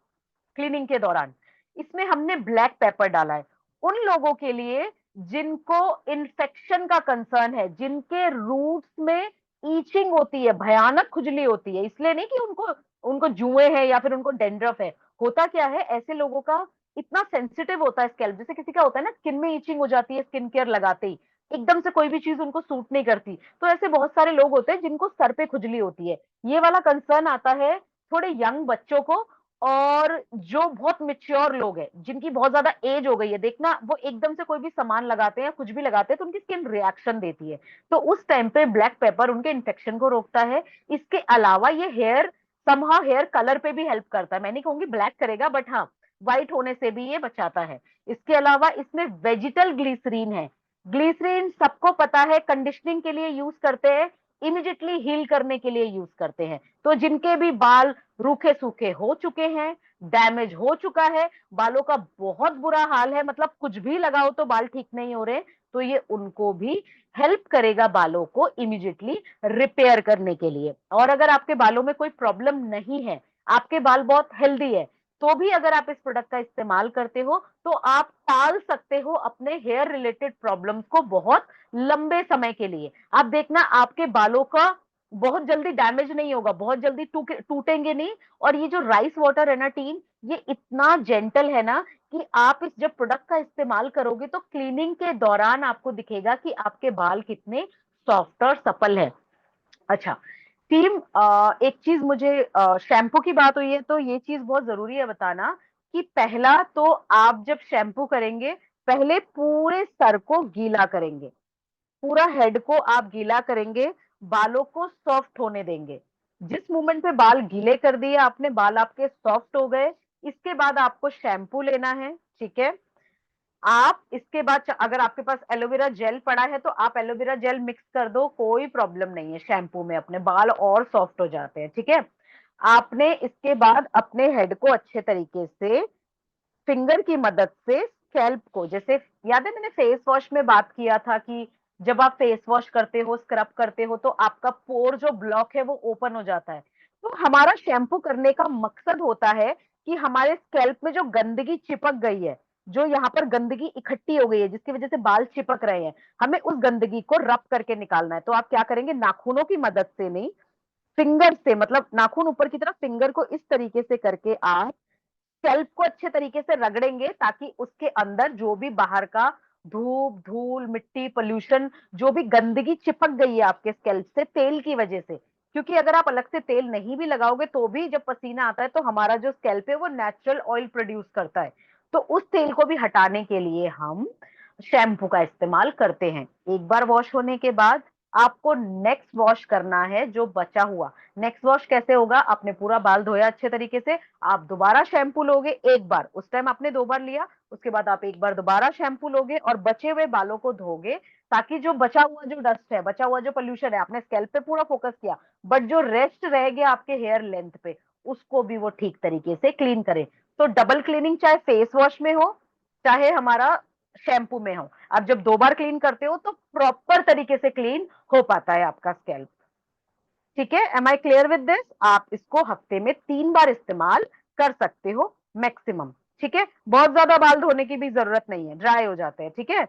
क्लीनिंग के दौरान। इसमें हमने ब्लैक पेपर डाला है उन लोगों के लिए जिनको इन्फेक्शन का कंसर्न है, जिनके रूट्स में ईचिंग होती है, भयानक खुजली होती है, इसलिए नहीं कि उनको उनको जुए हैं या फिर उनको डेंड्रफ है। होता क्या है, ऐसे लोगों का इतना सेंसिटिव होता है स्कैल्प, जैसे किसी का होता है ना स्किन में ईचिंग हो जाती है स्किन केयर लगाते ही, एकदम से कोई भी चीज उनको सूट नहीं करती, तो ऐसे बहुत सारे लोग होते हैं जिनको सर पे खुजली होती है। ये वाला कंसर्न आता है थोड़े यंग बच्चों को, और जो बहुत मेच्योर लोग हैं जिनकी बहुत ज्यादा एज हो गई है, देखना वो एकदम से कोई भी सामान लगाते हैं, कुछ भी लगाते हैं तो उनकी स्किन रिएक्शन देती है, तो उस टाइम पे ब्लैक पेपर उनके इन्फेक्शन को रोकता है। इसके अलावा ये हेयर समहाउ हेयर कलर पे भी हेल्प करता है, मैं नहीं कहूंगी ब्लैक करेगा, बट हाँ व्हाइट होने से भी ये बचाता है। इसके अलावा इसमें वेजिटल ग्लिसरीन है। ग्लिसरीन सबको पता है कंडीशनिंग के लिए यूज करते हैं, इमिडिएटली हील करने के लिए यूज करते हैं। तो जिनके भी बाल रूखे सूखे हो चुके हैं, डैमेज हो चुका है, बालों का बहुत बुरा हाल है, मतलब कुछ भी लगाओ तो बाल ठीक नहीं हो रहे, तो ये उनको भी हेल्प करेगा बालों को इमीडिएटली रिपेयर करने के लिए। और अगर आपके बालों में कोई प्रॉब्लम नहीं है, आपके बाल बहुत हेल्दी है, तो भी अगर आप इस प्रोडक्ट का इस्तेमाल करते हो तो आप टाल सकते हो अपने हेयर रिलेटेड प्रॉब्लम्स को बहुत लंबे समय के लिए। आप देखना आपके बालों का बहुत जल्दी डैमेज नहीं होगा, बहुत जल्दी टूटेंगे नहीं। और ये जो राइस वाटर है ना टीम, ये इतना जेंटल है ना कि आप इस जब प्रोडक्ट का इस्तेमाल करोगे तो क्लीनिंग के दौरान आपको दिखेगा कि आपके बाल कितने सॉफ्ट और सपल है। अच्छा टीम, एक चीज मुझे, शैम्पू की बात हुई है तो ये चीज बहुत जरूरी है बताना कि पहला तो आप जब शैम्पू करेंगे, पहले पूरे सर को गीला करेंगे, पूरा हेड को आप गीला करेंगे, बालों को सॉफ्ट होने देंगे। जिस मोमेंट पे बाल गीले कर दिए आपने, बाल आपके सॉफ्ट हो गए, इसके बाद आपको शैम्पू लेना है, ठीक है। आप इसके बाद अगर आपके पास एलोवेरा जेल पड़ा है तो आप एलोवेरा जेल मिक्स कर दो, कोई प्रॉब्लम नहीं है, शैम्पू में अपने बाल और सॉफ्ट हो जाते हैं, ठीक है। आपने इसके बाद अपने हेड को अच्छे तरीके से फिंगर की मदद से स्कैल्प को, जैसे याद है मैंने फेस वॉश में बात किया था कि जब आप फेस वॉश करते हो, स्क्रब करते हो, तो आपका पोर जो ब्लॉक है वो ओपन हो जाता है। तो हमारा शैम्पू करने का मकसद होता है कि हमारे स्कैल्प में जो गंदगी चिपक गई है, जो यहाँ पर गंदगी इकट्ठी हो गई है जिसकी वजह से बाल चिपक रहे हैं, हमें उस गंदगी को रब करके निकालना है। तो आप क्या करेंगे, नाखूनों की मदद से नहीं, फिंगर से, मतलब नाखून ऊपर की तरफ, फिंगर को इस तरीके से करके आप स्कैल्प को अच्छे तरीके से रगड़ेंगे ताकि उसके अंदर जो भी बाहर का धूप धूल मिट्टी पोल्यूशन, जो भी गंदगी चिपक गई है आपके स्कैल्प से तेल की वजह से, क्योंकि अगर आप अलग से तेल नहीं भी लगाओगे तो भी जब पसीना आता है तो हमारा जो स्कैल्प है वो नेचुरल ऑयल प्रोड्यूस करता है, तो उस तेल को भी हटाने के लिए हम शैम्पू का इस्तेमाल करते हैं। एक बार वॉश होने के बाद आपको नेक्स्ट वॉश करना है जो बचा हुआ। नेक्स्ट वॉश कैसे होगा, आपने पूरा बाल धोया अच्छे तरीके से, आप दोबारा शैम्पू लोगे एक बार, उस टाइम आपने 2 बार लिया, उसके बाद आप एक बार दोबारा शैम्पू लोगे और बचे हुए बालों को धोगे, ताकि जो बचा हुआ जो डस्ट है, बचा हुआ जो पोल्यूशन है, आपने स्कैल्प पे पूरा फोकस किया, बट जो रेस्ट रह गया आपके हेयर लेंथ पे, उसको भी वो ठीक तरीके से क्लीन करे। तो डबल क्लीनिंग चाहे फेस वॉश में हो चाहे हमारा शैम्पू में हो, आप जब 2 बार क्लीन करते हो तो प्रॉपर तरीके से क्लीन हो पाता है आपका स्कैल्प, ठीक है। Am I clear with this? आप इसको हफ्ते में 3 बार इस्तेमाल कर सकते हो मैक्सिमम, ठीक है। बहुत ज्यादा बाल धोने की भी जरूरत नहीं है, ड्राई हो जाते हैं, ठीक है।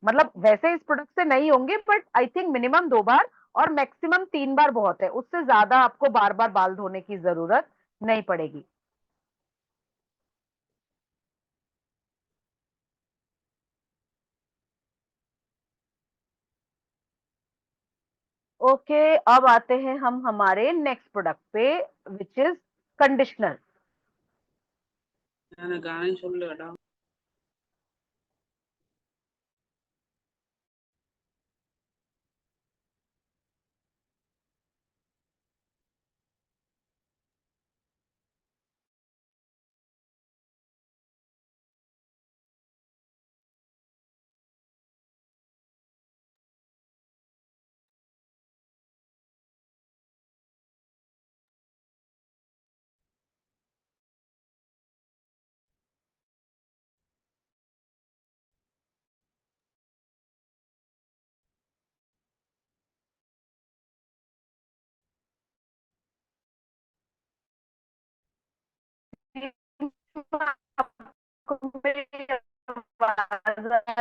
मतलब वैसे इस प्रोडक्ट से नहीं होंगे, बट आई थिंक मिनिमम 2 बार और मैक्सिमम 3 बार बहुत है, उससे ज्यादा आपको बार बार बाल धोने की जरूरत नहीं पड़ेगी। ओके, अब आते हैं हम हमारे नेक्स्ट प्रोडक्ट पे, विच इज कंडीशनर। நான் கானம் சொல்லுடா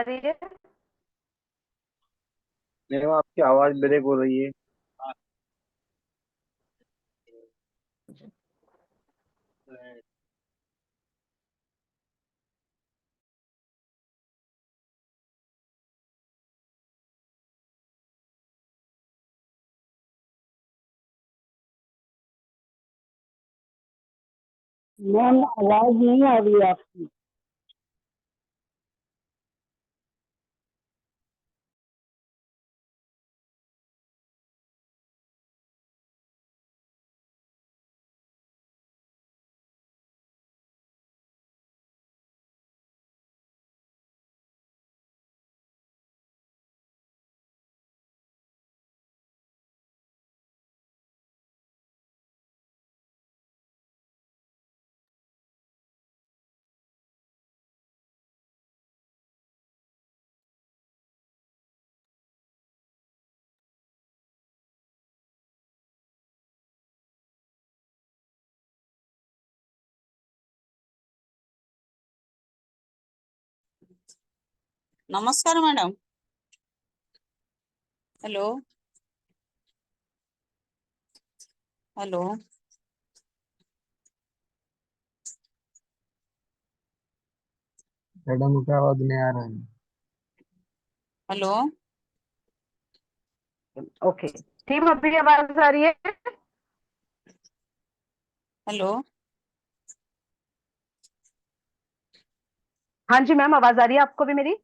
रही है? मैम आपकी आवाज ब्रेक हो रही है। मैम आवाज नहीं आ रही है आपकी। नमस्कार मैडम। Hello hello. मैडम का आवाज नहीं आ रहा है। हेलो। ओके टीम, अभी आवाज आ रही है? हेलो। हाँ जी मैम, आवाज आ रही है आपको भी मेरी?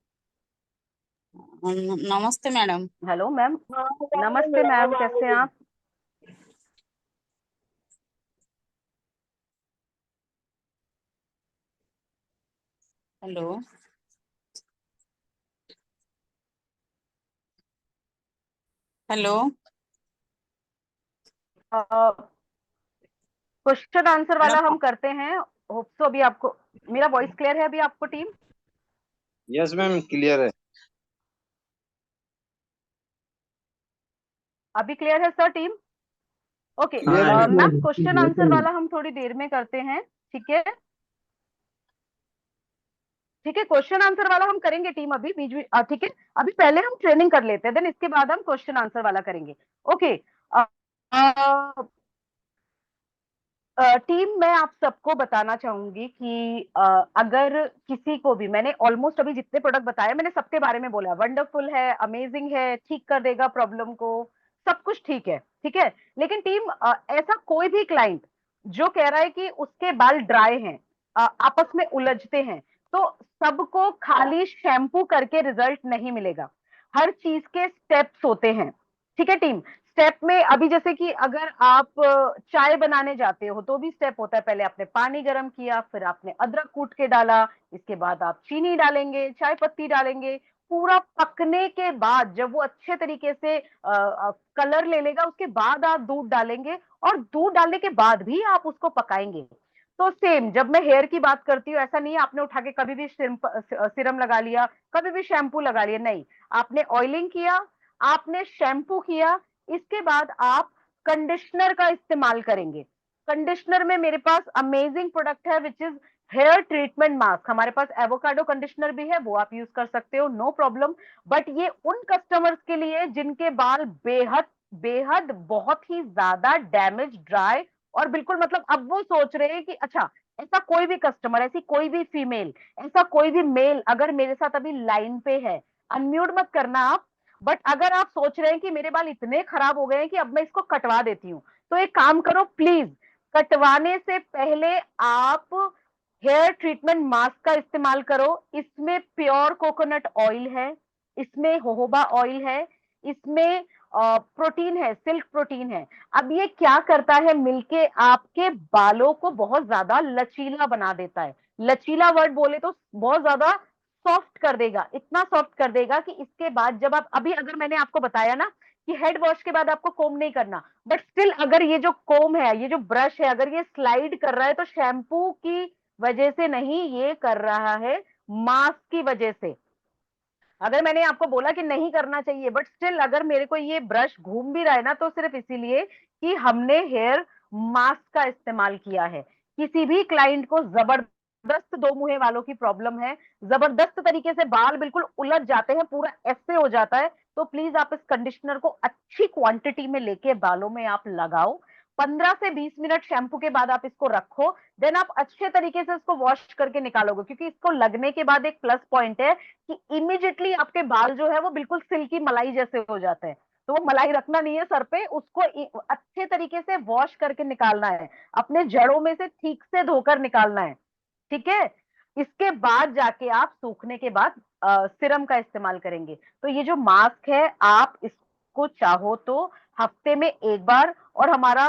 नमस्ते मैडम। Hello ma'am. हाँ, नमस्ते मैम, कैसे हैं आप? हेलो। हेलो। क्वेश्चन आंसर वाला मैडम। हम करते हैं। होप सो अभी आपको मेरा वॉइस क्लियर है? अभी आपको टीम यस मैम क्लियर है। अभी क्लियर है सर टीम? ओके क्लियर है हाँ, मैम। मैम, क्वेश्चन आंसर बिल्कुल। वाला हम थोड़ी देर में करते हैं, ठीक है? ठीक है, क्वेश्चन आंसर वाला हम करेंगे टीम अभी बीच में, ठीक है? अभी पहले हम ट्रेनिंग कर लेते हैं, देन इसके बाद हम क्वेश्चन आंसर वाला करेंगे। ओके टीम, मैं आप सबको बताना चाहूंगी कि अगर किसी को भी, मैंने ऑलमोस्ट अभी जितने प्रोडक्ट बताए मैंने सबके बारे में बोला, वंडरफुल है, अमेजिंग है, ठीक कर देगा प्रॉब्लम को, सब कुछ ठीक है, ठीक है। लेकिन टीम, ऐसा कोई भी क्लाइंट जो कह रहा है कि उसके बाल ड्राई हैं, आपस में उलझते हैं, तो सबको खाली शैम्पू करके रिजल्ट नहीं मिलेगा। हर चीज के स्टेप्स होते हैं, ठीक है टीम? स्टेप में अभी जैसे कि अगर आप चाय बनाने जाते हो तो भी स्टेप होता है, पहले आपने पानी गर्म किया, फिर आपने अदरक कूट के डाला, इसके बाद आप चीनी डालेंगे, चाय पत्ती डालेंगे, पूरा पकने के बाद जब वो अच्छे तरीके से कलर ले लेगा, उसके बाद आप दूध डालेंगे, और दूध डालने के बाद भी आप उसको पकाएंगे। तो सेम जब मैं हेयर की बात करती हूँ, ऐसा नहीं है आपने उठा के कभी भी सिरम लगा लिया, कभी भी शैम्पू लगा लिया, नहीं। आपने ऑयलिंग किया, आपने शैम्पू किया, इसके बाद आप कंडीशनर का इस्तेमाल करेंगे। कंडीशनर में मेरे पास अमेजिंग प्रोडक्ट है which is here treatment mask. हमारे पास एवोकाडो कंडीशनर भी है, वो आप यूज कर सकते हो, नो प्रॉब्लम। बट ये उन कस्टमर्स के लिए जिनके बाल बेहद बेहद बहुत ही ज्यादा डैमेज, ड्राई, और बिल्कुल मतलब अब वो सोच रहे हैं कि अच्छा, ऐसा कोई भी कस्टमर, ऐसी कोई भी फीमेल, ऐसा कोई भी मेल अगर मेरे साथ अभी लाइन पे है, अनम्यूट मत करना आप, बट अगर आप सोच रहे हैं कि मेरे बाल इतने खराब हो गए हैं कि अब मैं इसको कटवा देती हूँ, तो एक काम करो प्लीज, कटवाने से पहले आप हेयर ट्रीटमेंट मास्क का इस्तेमाल करो। इसमें प्योर कोकोनट ऑयल है, इसमें जोहोबा ऑयल है, इसमें प्रोटीन है, सिल्क प्रोटीन है। अब ये क्या करता है, मिलके आपके बालों को बहुत ज्यादा लचीला बना देता है। लचीला वर्ड बोले तो बहुत ज्यादा सॉफ्ट कर देगा, इतना सॉफ्ट कर देगा कि इसके बाद जब आप, अभी अगर मैंने आपको बताया ना कि हेड वॉश के बाद आपको कोम नहीं करना, बट स्टिल अगर ये जो कोम है, ये जो ब्रश है, अगर ये स्लाइड कर रहा है तो शैम्पू की वजह से नहीं, ये कर रहा है मास्क की वजह से। अगर मैंने आपको बोला कि नहीं करना चाहिए, बट स्टिल अगर मेरे को ये ब्रश घूम भी रहा है ना, तो सिर्फ इसीलिए कि हमने हेयर मास्क का इस्तेमाल किया है। किसी भी क्लाइंट को जबरदस्ती जबरदस्त दो मुंहे वालों की प्रॉब्लम है, जबरदस्त तरीके से बाल बिल्कुल उलझ जाते हैं, पूरा ऐसे हो जाता है, तो प्लीज आप इस कंडीशनर को अच्छी क्वांटिटी में लेके बालों में आप लगाओ। 15 से 20 मिनट शैम्पू के बाद आप इसको रखो, देन आप अच्छे तरीके से इसको वॉश करके निकालोगे, क्योंकि इसको लगने के बाद एक प्लस पॉइंट है कि इमीडिएटली आपके बाल जो है वो बिल्कुल सिल्की मलाई जैसे हो जाते हैं। तो वो मलाई रखना नहीं है सर पे, उसको अच्छे तरीके से वॉश करके निकालना है, अपने जड़ों में से ठीक से धोकर निकालना है, ठीक है। इसके बाद जाके आप सूखने के बाद सिरम का इस्तेमाल करेंगे। तो ये जो मास्क है आप इसको चाहो तो हफ्ते में एक बार, और हमारा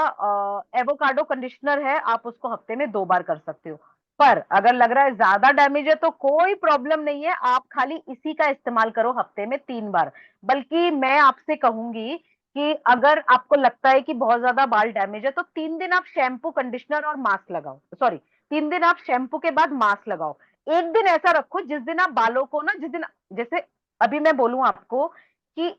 एवोकाडो कंडीशनर है आप उसको हफ्ते में 2 बार कर सकते हो। पर अगर लग रहा है ज्यादा डैमेज है तो कोई प्रॉब्लम नहीं है, आप खाली इसी का इस्तेमाल करो हफ्ते में 3 बार। बल्कि मैं आपसे कहूंगी कि अगर आपको लगता है कि बहुत ज्यादा बाल डैमेज है तो 3 दिन आप शैम्पू कंडीशनर और मास्क लगाओ, सॉरी 3 दिन आप शैम्पू के बाद मास्क लगाओ। एक दिन ऐसा रखो जिस दिन आप बालों को ना, जिस दिन, जैसे अभी मैं बोलूं आपको कि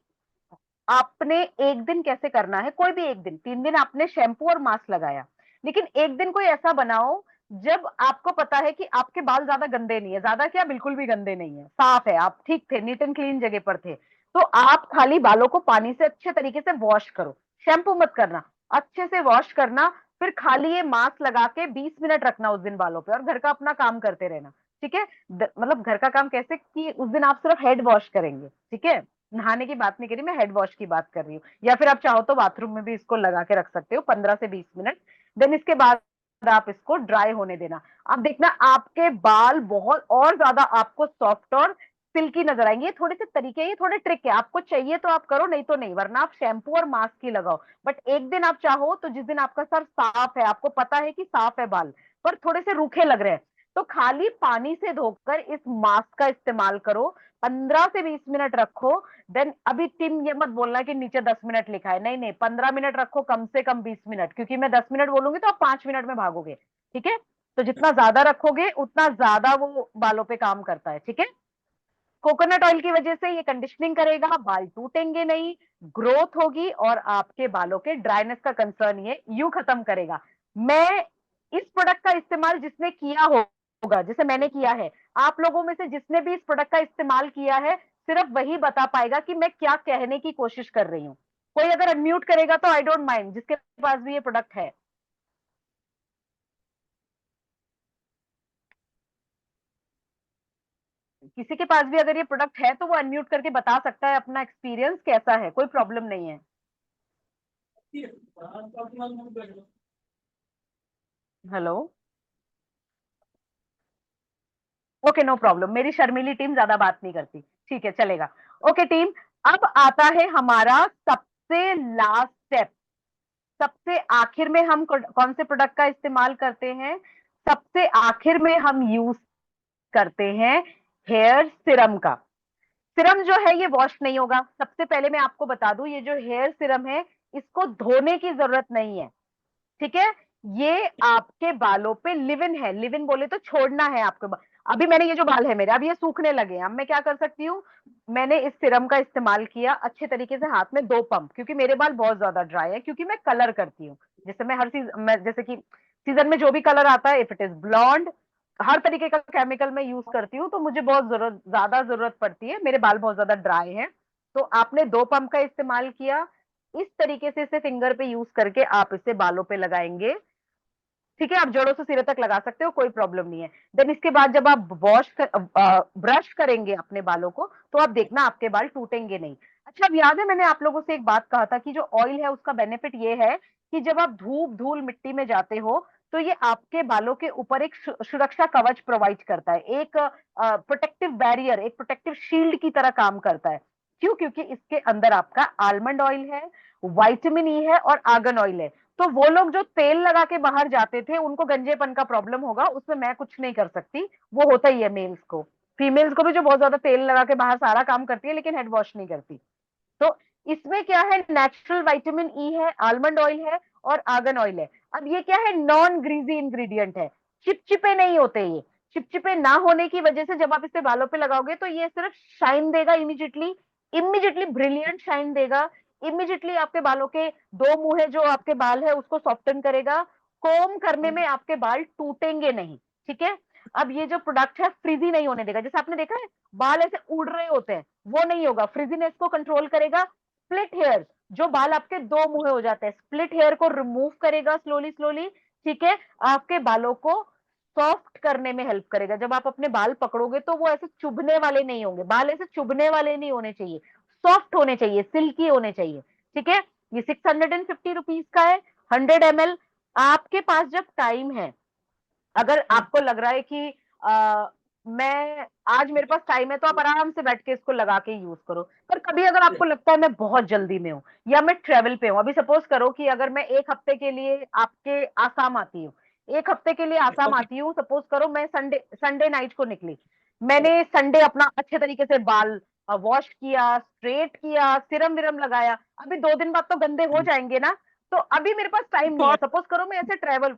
आपने एक दिन कैसे करना है, कोई भी एक दिन, 3 दिन आपने शैम्पू और मास्क लगाया, लेकिन एक दिन कोई ऐसा बनाओ जब आपको पता है कि आपके बाल ज्यादा गंदे नहीं है, ज्यादा क्या बिल्कुल भी गंदे नहीं है, साफ है, आप ठीक थे, नीट एंड क्लीन जगह पर थे, तो आप खाली बालों को पानी से अच्छे तरीके से वॉश करो, शैम्पू मत करना, अच्छे से वॉश करना, फिर खाली ये मास्क लगा के 20 मिनट रखना उस दिन बालों पे, और घर का अपना काम करते रहना, ठीक है। मतलब घर का काम कैसे कि उस दिन आप सिर्फ हेड वॉश करेंगे, ठीक है, नहाने की बात नहीं करी, मैं हेड वॉश की बात कर रही हूँ, या फिर आप चाहो तो बाथरूम में भी इसको लगा के रख सकते हो 15 से 20 मिनट। देन इसके बाद आप इसको ड्राई होने देना। आप देखना आपके बाल बहुत और ज्यादा आपको सॉफ्ट और सिल्की नजर आएंगे। ये थोड़े से तरीके, ये थोड़े ट्रिक है, आपको चाहिए तो आप करो, नहीं तो नहीं, वरना आप शैम्पू और मास्क ही लगाओ। बट एक दिन आप चाहो तो जिस दिन आपका सर साफ है, आपको पता है कि साफ है बाल, पर थोड़े से रूखे लग रहे हैं, तो खाली पानी से धोकर इस मास्क का इस्तेमाल करो, 15 से 20 मिनट रखो। देन अभी टीम ये मत बोलना कि नीचे 10 मिनट लिखा है, नहीं नहीं, 15 मिनट रखो, कम से कम 20 मिनट, क्योंकि मैं 10 मिनट बोलूंगी तो आप 5 मिनट में भागोगे, ठीक है। तो जितना ज्यादा रखोगे उतना ज्यादा वो बालों पे काम करता है, ठीक है। कोकोनट ऑयल की वजह से ये कंडीशनिंग करेगा, बाल टूटेंगे नहीं, ग्रोथ होगी, और आपके बालों के ड्राइनेस का कंसर्न ये यूं खत्म करेगा। मैं इस प्रोडक्ट का इस्तेमाल जिसने किया होगा, जैसे मैंने किया है, आप लोगों में से जिसने भी इस प्रोडक्ट का इस्तेमाल किया है सिर्फ वही बता पाएगा कि मैं क्या कहने की कोशिश कर रही हूँ। कोई अगर अनम्यूट करेगा तो आई डोंट माइंड, जिसके पास भी ये प्रोडक्ट है। किसी के पास भी अगर ये प्रोडक्ट है तो वो अनम्यूट करके बता सकता है अपना एक्सपीरियंस कैसा है, कोई प्रॉब्लम नहीं है। हेलो, ओके, नो प्रॉब्लम, मेरी शर्मीली टीम ज्यादा बात नहीं करती, ठीक है, चलेगा। ओके टीम, अब आता है हमारा सबसे लास्ट स्टेप। सबसे आखिर में हम कौन से प्रोडक्ट का इस्तेमाल करते हैं? सबसे आखिर में हम यूज करते हैं हेयर सिरम का। सिरम जो है ये वॉश नहीं होगा। सबसे पहले मैं आपको बता दूं, ये जो हेयर सिरम है इसको धोने की जरूरत नहीं है, ठीक है। ये आपके बालों पे लिव इन है, लिव इन बोले तो छोड़ना है आपको। अभी मैंने ये जो बाल है मेरे, अब ये सूखने लगे हैं, अब मैं क्या कर सकती हूँ, मैंने इस सिरम का इस्तेमाल किया अच्छे तरीके से, हाथ में 2 पंप, क्योंकि मेरे बाल बहुत ज्यादा ड्राई है, क्योंकि मैं कलर करती हूँ, जैसे मैं हर चीज, मैं जैसे कि सीजन में जो भी कलर आता है, इफ इट इज ब्लॉन्ड, हर तरीके का केमिकल मैं यूज करती हूँ, तो मुझे बहुत ज्यादा जरूरत पड़ती है, मेरे बाल बहुत ज्यादा ड्राई है। तो आपने 2 पंप का इस्तेमाल किया, इस तरीके से इसे फिंगर पे यूज करके आप इसे बालों पे लगाएंगे, ठीक है। आप जड़ों से सिरे तक लगा सकते हो, कोई प्रॉब्लम नहीं है। देन इसके बाद जब आप ब्रश करेंगे अपने बालों को, तो आप देखना आपके बाल टूटेंगे नहीं। अच्छा, अब याद है मैंने आप लोगों से एक बात कहा था कि जो ऑयल है उसका बेनिफिट ये है कि जब आप धूप धूल मिट्टी में जाते हो तो ये आपके बालों के ऊपर एक सुरक्षा कवच प्रोवाइड करता है, एक प्रोटेक्टिव बैरियर, एक प्रोटेक्टिव शील्ड की तरह काम करता है। क्यों? क्योंकि इसके अंदर आपका आलमंड ऑयल है, विटामिन ई है और आर्गन ऑयल है। तो वो लोग जो तेल लगा के बाहर जाते थे उनको गंजेपन का प्रॉब्लम होगा, उसमें मैं कुछ नहीं कर सकती, वो होता ही है मेल्स को। फीमेल्स को भी जो बहुत ज्यादा तेल लगा के बाहर सारा काम करती है लेकिन हेड वॉश नहीं करती। तो इसमें क्या है, नेचुरल विटामिन ई है, आलमंड ऑयल है और आर्गन ऑयल है। अब ये क्या है, नॉन ग्रीजी इंग्रेडिएंट है, चिपचिपे नहीं होते ये। चिपचिपे ना होने की वजह से जब आप इसे बालों पे लगाओगे तो ये सिर्फ शाइन देगा, इमीडिएटली, इमीडिएटली ब्रिलियंट शाइन देगा, इमीडिएटली आपके बालों के 2 मुंह है जो आपके बाल है उसको सॉफ्टन करेगा, कोम करने में आपके बाल टूटेंगे नहीं, ठीक है। अब ये जो प्रोडक्ट है फ्रीजी नहीं होने देगा। जैसे आपने देखा है बाल ऐसे उड़ रहे होते हैं, वो नहीं होगा। फ्रीजीनेस को कंट्रोल करेगा। स्प्लिट हेयर, जो बाल आपके दो मुंहे हो जाते हैं, स्प्लिट हेयर को रिमूव करेगा स्लोली स्लोली। ठीक है, आपके बालों को सॉफ्ट करने में हेल्प करेगा। जब आप अपने बाल पकड़ोगे तो वो ऐसे चुभने वाले नहीं होंगे, बाल ऐसे चुभने वाले नहीं होने चाहिए, सॉफ्ट होने चाहिए, सिल्की होने चाहिए। ठीक है, ये 650 रुपीज का है, 100 ml। आपके पास जब टाइम है, अगर आपको लग रहा है कि मैं आज मेरे पास टाइम है, तो आप आराम से बैठ के इसको लगा के यूज करो। पर कभी अगर आपको लगता है मैं बहुत जल्दी में हूँ या मैं ट्रेवल पे हूँ, अभी सपोज करो कि अगर मैं एक हफ्ते के लिए आपके आसाम आती हूँ, एक हफ्ते के लिए आसाम आती हूँ, सपोज करो मैं संडे संडे नाइट को निकली, मैंने संडे अपना अच्छे तरीके से बाल वॉश किया, स्ट्रेट किया, सिरम विरम लगाया, अभी 2 दिन बाद तो गंदे हो जाएंगे ना, तो अभी मेरे पास टाइम नहीं है। सपोज करो मैं ऐसे ट्रेवल,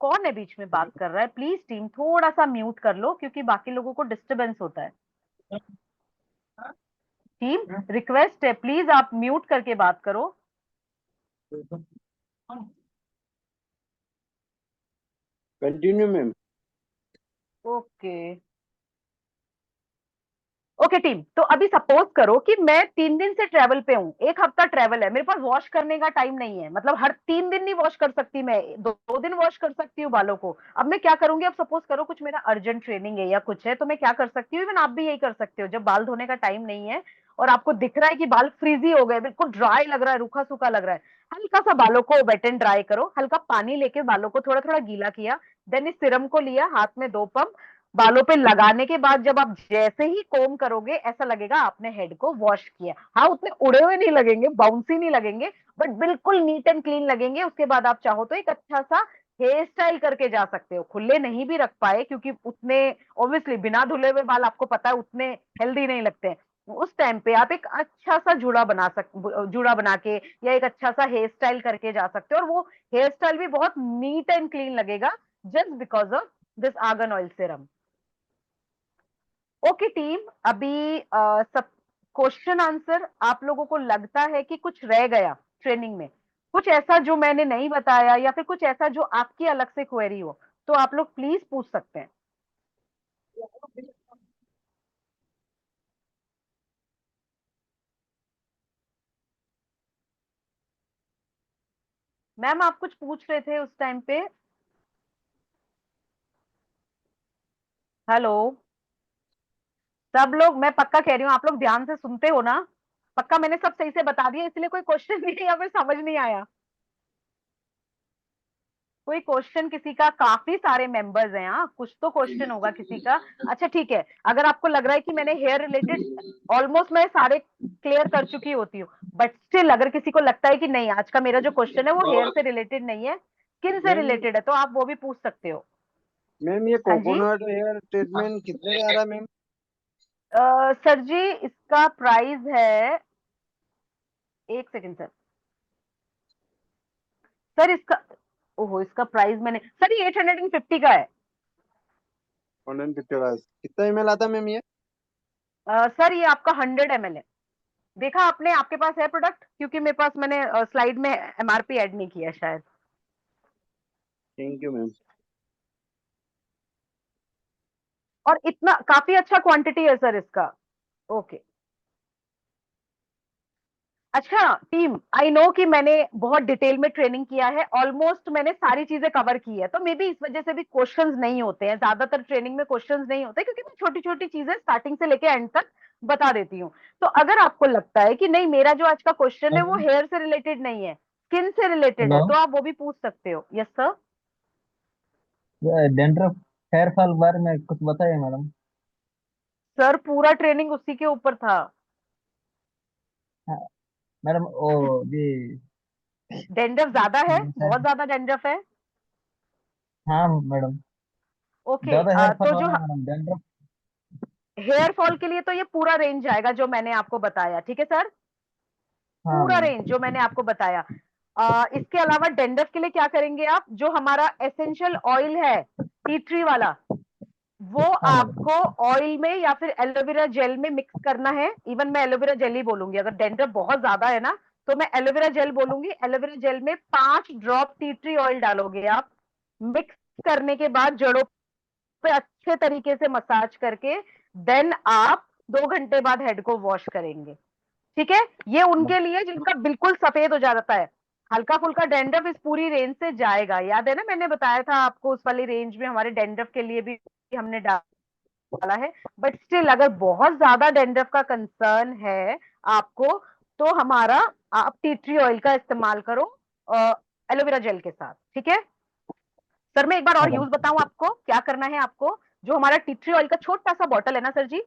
कौन है बीच में बात कर रहा है? प्लीज टीम थोड़ा सा म्यूट कर लो, क्योंकि बाकी लोगों को डिस्टरबेंस होता है। टीम रिक्वेस्ट है, प्लीज आप म्यूट करके बात करो। Continue ma'am. Okay okay team, तो अभी सपोज करो कि मैं 3 दिन से ट्रेवल पे हूँ, एक हफ्ता ट्रेवल है, मेरे पास वॉश करने का टाइम नहीं है, मतलब हर 3 दिन नहीं वॉश कर सकती मैं, 2 दिन वॉश कर सकती हूँ बालों को। अब मैं क्या करूंगी, अब सपोज करो कुछ मेरा अर्जेंट ट्रेनिंग है या कुछ है, तो मैं क्या कर सकती हूँ, इवन आप भी यही कर सकते हो, जब बाल धोने का टाइम नहीं है और आपको दिख रहा है कि बाल फ्रीजी हो गए, बिल्कुल ड्राई लग रहा है, रूखा सूखा लग रहा है, हल्का सा बालों को वेट एंड ड्राई करो, हल्का पानी लेके बालों को थोड़ा थोड़ा गीला किया, देन इस सिरम को लिया हाथ में 2 पंप, बालों पे लगाने के बाद जब आप जैसे ही कोम करोगे, ऐसा लगेगा आपने हेड को वॉश किया। हाँ, उतने उड़े हुए नहीं लगेंगे, बाउंसी नहीं लगेंगे, बट बिल्कुल नीट एंड क्लीन लगेंगे। उसके बाद आप चाहो तो एक अच्छा सा हेयर स्टाइल करके जा सकते हो। खुले नहीं भी रख पाए, क्योंकि उतने ऑब्वियसली बिना धुले हुए बाल आपको पता है उतने हेल्दी नहीं लगते हैं, उस टाइम पे आप एक अच्छा सा जूड़ा बना के या एक अच्छा सा हेयर स्टाइल करके जा सकते हो, और वो हेयर स्टाइल भी बहुत नीट एंड क्लीन लगेगा, just because of this argan oil Siram. Okay team, अभी सब क्वेश्चन आंसर आप लोगों को लगता है कि कुछ रह गया ट्रेनिंग में, कुछ ऐसा जो मैंने नहीं बताया, या फिर कुछ ऐसा जो आपकी अलग से क्वेरी हो, तो आप लोग प्लीज पूछ सकते हैं। मैम आप कुछ पूछ रहे थे उस टाइम पे? हेलो, सब लोग, मैं पक्का कह रही हूँ आप लोग ध्यान से सुनते हो ना? पक्का मैंने सब सही से बता दिया, इसलिए कोई क्वेश्चन नहीं या फिर समझ नहीं आया? कोई क्वेश्चन किसी का? काफी सारे मेंबर्स हैं, हाँ, कुछ तो क्वेश्चन होगा किसी का। अच्छा ठीक है, अगर आपको लग रहा है कि मैंने हेयर रिलेटेड ऑलमोस्ट मैं सारे क्लियर कर चुकी होती हूँ, बट स्टिल अगर किसी को लगता है कि नहीं आज का मेरा जो क्वेश्चन है वो हेयर से रिलेटेड नहीं है, स्किन से मैम रिलेटेड है, तो आप वो भी पूछ सकते हो। मैम ये हाँ जी, कोकोनट हेयर ट्रीटमेंट कितने का आ रहा है मैम? सर जी इसका प्राइस है, एक सेकेंड सर, सर इसका, ओहो इसका प्राइस मैंने, सर ये 850 का है। 150 का कितना ml आता है मैम ये? सर ये आपका 100 ml है। देखा आपने, आपके पास है प्रोडक्ट? क्योंकि मेरे पास, मैंने स्लाइड में एमआरपी ऐड नहीं किया शायद। Thank you ma'am. और इतना काफी अच्छा क्वांटिटी है सर इसका। ओके, अच्छा टीम, आई नो कि मैंने बहुत डिटेल में ट्रेनिंग किया है, ऑलमोस्ट मैंने सारी चीजें कवर की है, तो मे बी इस वजह से भी क्वेश्चंस नहीं होते हैं, ज्यादातर ट्रेनिंग में क्वेश्चंस नहीं होते, क्योंकि मैं छोटी छोटी चीजें स्टार्टिंग से लेके एंड तक बता देती हूँ। तो अगर आपको लगता है कि नहीं मेरा जो आज का क्वेश्चन है वो हेयर से रिलेटेड नहीं है, स्किन से रिलेटेड है, हेलो। तो आप वो भी पूछ सकते हो। Yes sir. Dandruff hair fall बारे में कुछ बताइए मैडम। सर पूरा ट्रेनिंग उसी के ऊपर था। हाँ, मैडम ओ ये डेंड्रफ ज्यादा है, बहुत शायद। ज्यादा डेंड्रफ है। हाँ मैडम, ओके, ज्यादा हेयर फॉल तो हो जो रहा है मैडम, डेंड्रफ। हेयर फॉल के लिए तो ये पूरा रेंज आएगा जो मैंने आपको बताया, ठीक है सर, हाँ पूरा मैडम। रेंज जो मैंने आपको बताया। इसके अलावा डेंड्रफ के लिए क्या करेंगे आप, जो हमारा एसेंशियल ऑयल है टी ट्री वाला, वो हाँ मैडम। आपको ऑयल में या फिर एलोवेरा जेल में मिक्स करना है। इवन मैं एलोवेरा जेल ही बोलूंगी, अगर डेंड्रफ बहुत ज्यादा है ना तो मैं एलोवेरा जेल बोलूंगी। एलोवेरा जेल में 5 ड्रॉप टी ट्री ऑयल डालोगे आप, मिक्स करने के बाद जड़ों पे अच्छे तरीके से मसाज करके देन आप 2 घंटे बाद हेड को वॉश करेंगे। ठीक है, ये उनके लिए जिनका बिल्कुल सफेद हो जाता है, हल्का फुल्का डेंड्रफ इस पूरी रेंज से जाएगा। याद है ना, मैंने बताया था आपको उस वाली रेंज में हमारे डेंड्रफ के लिए भी हमने डाला है। बट स्टिल अगर बहुत ज्यादा डेंड्रफ का कंसर्न है आपको, तो हमारा आप टी ट्री ऑयल का इस्तेमाल करो एलोवेरा जेल के साथ। ठीक है सर, मैं एक बार और मैडम यूज बताऊं आपको क्या करना है। आपको जो हमारा टी ट्री ऑयल का छोटा सा बॉटल है ना सर जी,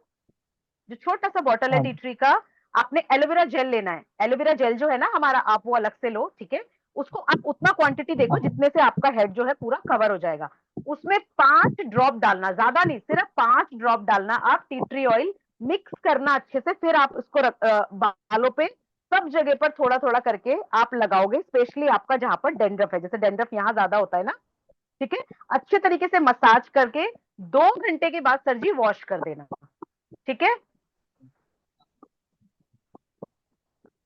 जो छोटा सा बॉटल है हाँ टी ट्री का, आपने एलोवेरा जेल लेना है। एलोवेरा जेल जो है ना हमारा, आप वो अलग से लो। ठीक है, उसको आप उतना क्वांटिटी देखो हाँ जितने से आपका हेड जो है पूरा कवर हो जाएगा। उसमें 5 ड्रॉप डालना, ज्यादा नहीं, सिर्फ 5 ड्रॉप डालना आप टी ट्री ऑयल। मिक्स करना अच्छे से, फिर आप इसको बालों पे सब जगह पर थोड़ा थोड़ा करके आप लगाओगे, स्पेशली आपका जहां पर डेंड्रफ है, जैसे डेंड्रफ यहाँ ज्यादा होता है ना। ठीक है, अच्छे तरीके से मसाज करके 2 घंटे के बाद सर जी वॉश कर देना। ठीक है,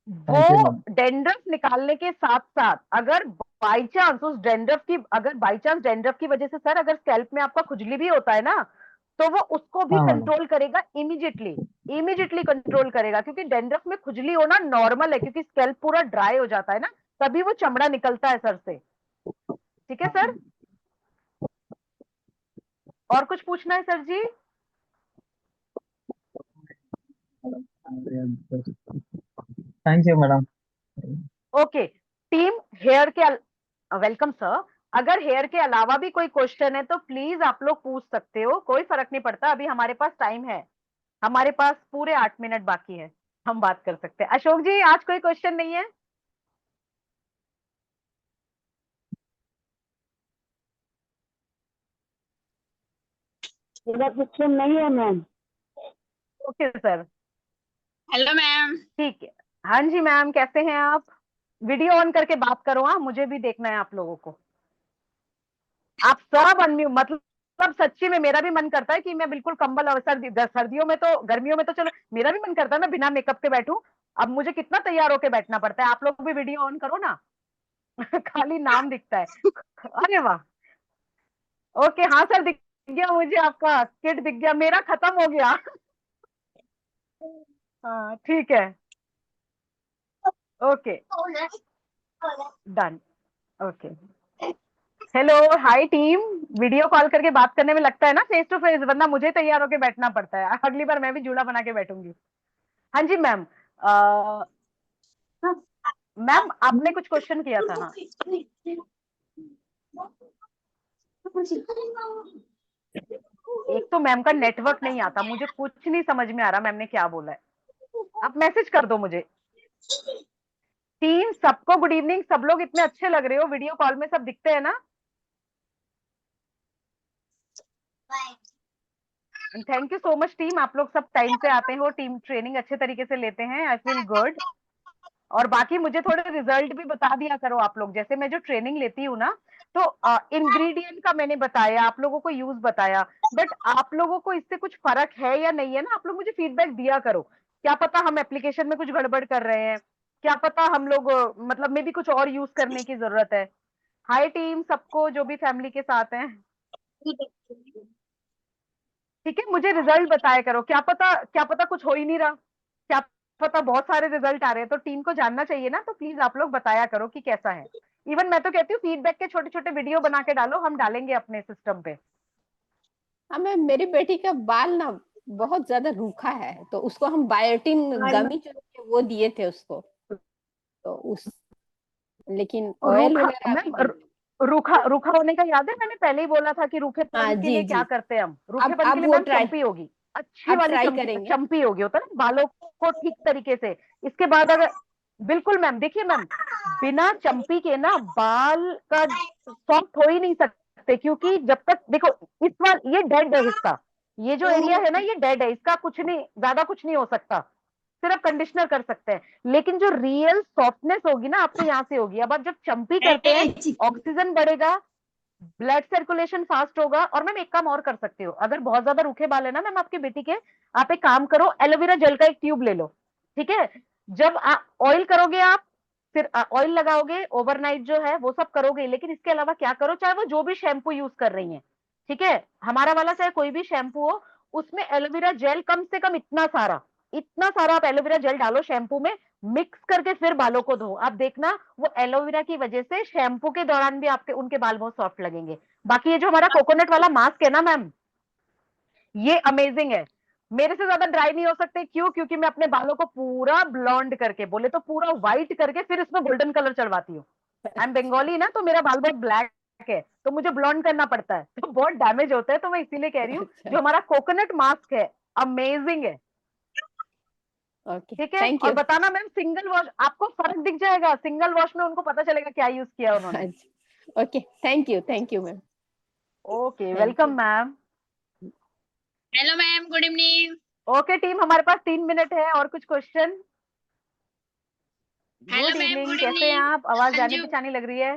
थैंक यू वो मैम। डेंड्रफ निकालने के साथ साथ अगर बाई चांस उस डेंड्रफ की, अगर बाई चांस डेंड्रफ की वजह से सर अगर स्कैल्प में आपका खुजली भी होता है ना, तो वो उसको भी हाँ मैडम। कंट्रोल करेगा इमीडिएटली। इमीडिएटली कंट्रोल करेगा, क्योंकि डेंड्रफ में खुजली होना नॉर्मल है, क्योंकि स्कैल्प पूरा ड्राई हो जाता है ना, तभी वो चमड़ा निकलता है सर से। ठीक है सर, और कुछ पूछना है sir ji? Thank you madam. Okay team, hair के वेलकम सर। अगर हेयर के अलावा भी कोई क्वेश्चन है तो प्लीज आप लोग पूछ सकते हो, कोई फर्क नहीं पड़ता, अभी हमारे पास टाइम है, हमारे पास पूरे 8 मिनट बाकी है, हम बात कर सकते हैं। अशोक जी, आज कोई क्वेश्चन नहीं है? मेरा क्वेश्चन नहीं है ma'am. Okay sir, hello ma'am. ठीक है। हाँ जी मैम, कैसे हैं आप? वीडियो ऑन करके बात करो, हाँ मुझे भी देखना है आप लोगों को। आप सब अनम्यूट, मतलब सच्ची में मेरा भी मन करता है कि मैं बिल्कुल कंबल, और सर्दियों में तो, गर्मियों में तो चलो मेरा भी मन करता है मैं बिना मेकअप के बैठूं। अब मुझे कितना तैयार होके बैठना पड़ता है। आप लोग भी वीडियो ऑन करो ना। खाली नाम दिखता है। अरे वाह, ओके हाँ सर, दिख गया मुझे, आपका किट दिख गया, मेरा खत्म हो गया। हाँ ठीक है, ओके डन, ओके। हेलो, हाय टीम। वीडियो कॉल करके बात करने में लगता है ना फेस टू फेस, वरना मुझे तैयार होके बैठना पड़ता है। अगली बार मैं भी जूड़ा बना के बैठूंगी। हाँ जी मैम, मैम आपने कुछ क्वेश्चन किया था। हाँ, एक तो मैम का नेटवर्क नहीं आता, मुझे कुछ नहीं समझ में आ रहा मैम ने क्या बोला है। आप मैसेज कर दो मुझे। टीम, सबको गुड इवनिंग। सब लोग इतने अच्छे लग रहे हो वीडियो कॉल में, सब दिखते हैं ना? Thank you so much team, आप लोग सब टाइम पे आते हो, टीम ट्रेनिंग अच्छे तरीके से लेते हैं, आई फील गुड। और बाकी मुझे थोड़े रिजल्ट भी बता दिया करो आप लोग, जैसे मैं जो ट्रेनिंग लेती हूँ ना, तो इंग्रेडिएंट का मैंने बताया आप लोगों को, यूज बताया, बट आप लोगों को इससे कुछ फर्क है या नहीं है ना, आप लोग मुझे फीडबैक दिया करो। क्या पता हम एप्लीकेशन में कुछ गड़बड़ कर रहे हैं, क्या पता हम लोग मतलब मे भी कुछ और यूज करने की जरूरत है। हाय टीम, सबको जो भी फैमिली के साथ हैं, ठीक है, मुझे रिजल्ट बताया करो। क्या पता कुछ हो ही नहीं रहा, क्या पता बहुत सारे रिजल्ट आ रहे हैं, तो टीम को जानना चाहिए ना, तो प्लीज आप लोग बताया करो कि कैसा है। इवन मैं तो कहती हूँ फीडबैक के छोटे छोटे वीडियो बना के डालो, हम डालेंगे अपने सिस्टम पे। हाँ मैम, मेरी बेटी का बाल ना बहुत ज्यादा रूखा है, तो उसको हम बायोटिन गमी जो है वो दिए थे उसको, तो उस, लेकिन ऑयल रूखा वगैरह अभी मैम, नहीं। रूखा रूखा होने का याद है, मैंने पहले ही बोला था कि हाँ रूखेपन के जी लिए क्या जी, करते हैं हम, अब रूखेपन के अब लिए वो मैम ट्राई, चंपी होगी, अच्छी अब वाली ट्राई चंपी, करेंगे। चंपी होगी, होता है ना बालों को ठीक तरीके से। इसके बाद अगर, बिल्कुल मैम, देखिए मैम, बिना चंपी के ना बाल का सॉफ्ट हो ही नहीं सकते, क्योंकि जब तक देखो, इस बार ये डेड है हिस्सा, ये जो एरिया है ना ये डेड है, इसका कुछ नहीं, ज्यादा कुछ नहीं हो सकता, सिर्फ कंडीशनर कर सकते हैं। लेकिन जो रियल सॉफ्टनेस होगी ना आपको यहाँ से होगी। अब आप जब चंपी करते हैं, ऑक्सीजन बढ़ेगा, ब्लड सर्कुलेशन फास्ट होगा। और मैम एक काम और कर सकते हो, अगर बहुत ज्यादा रूखे बाल है ना मैम आपकी बेटी के, आप एक काम करो, एलोवेरा जेल का एक ट्यूब ले लो। ठीक है, जब आप ऑयल करोगे, आप फिर ऑयल लगाओगे, ओवरनाइट जो है वो सब करोगे, लेकिन इसके अलावा क्या करो, चाहे वो जो भी शैम्पू यूज कर रही हैं, ठीक है, हमारा वाला चाहे कोई भी शैम्पू हो, उसमें एलोवेरा जेल कम से कम इतना सारा आप एलोवेरा जेल डालो शैम्पू में, मिक्स करके फिर बालों को धो। आप देखना वो एलोवेरा की वजह से शैम्पू के दौरान भी आपके उनके बाल बहुत सॉफ्ट लगेंगे। बाकी ये जो हमारा कोकोनट वाला मास्क है ना मैम, ये अमेजिंग है। मेरे से ज्यादा ड्राई नहीं हो सकते, क्यों? क्योंकि मैं अपने बालों को पूरा ब्लॉन्ड करके, बोले तो पूरा व्हाइट करके, फिर इसमें गोल्डन कलर चढ़वाती हूँ। आई एम बंगाली ना, तो मेरा बाल बहुत ब्लैक है, तो मुझे ब्लॉन्ड करना पड़ता है, तो बहुत डैमेज होता है, तो मैं इसीलिए कह रही हूँ अच्छा, जो हमारा कोकोनट मास्क है अमेजिंग है। ओके, ठीक है, थैंक और यू। बताना मैम, सिंगल वॉश आपको फर्क दिख जाएगा, सिंगल वॉश में उनको पता चलेगा क्या यूज किया उन्होंने। अच्छा, okay, thank you ma'am. Okay, thank welcome you. Ma'am. Hello ma'am, good evening. Okay team, हमारे पास 3 मिनट है, और कुछ question? Hello good ma'am, evening, good कैसे हैं इवनिंग। आप? आवाज जानी संजू, पहचानी लग रही है।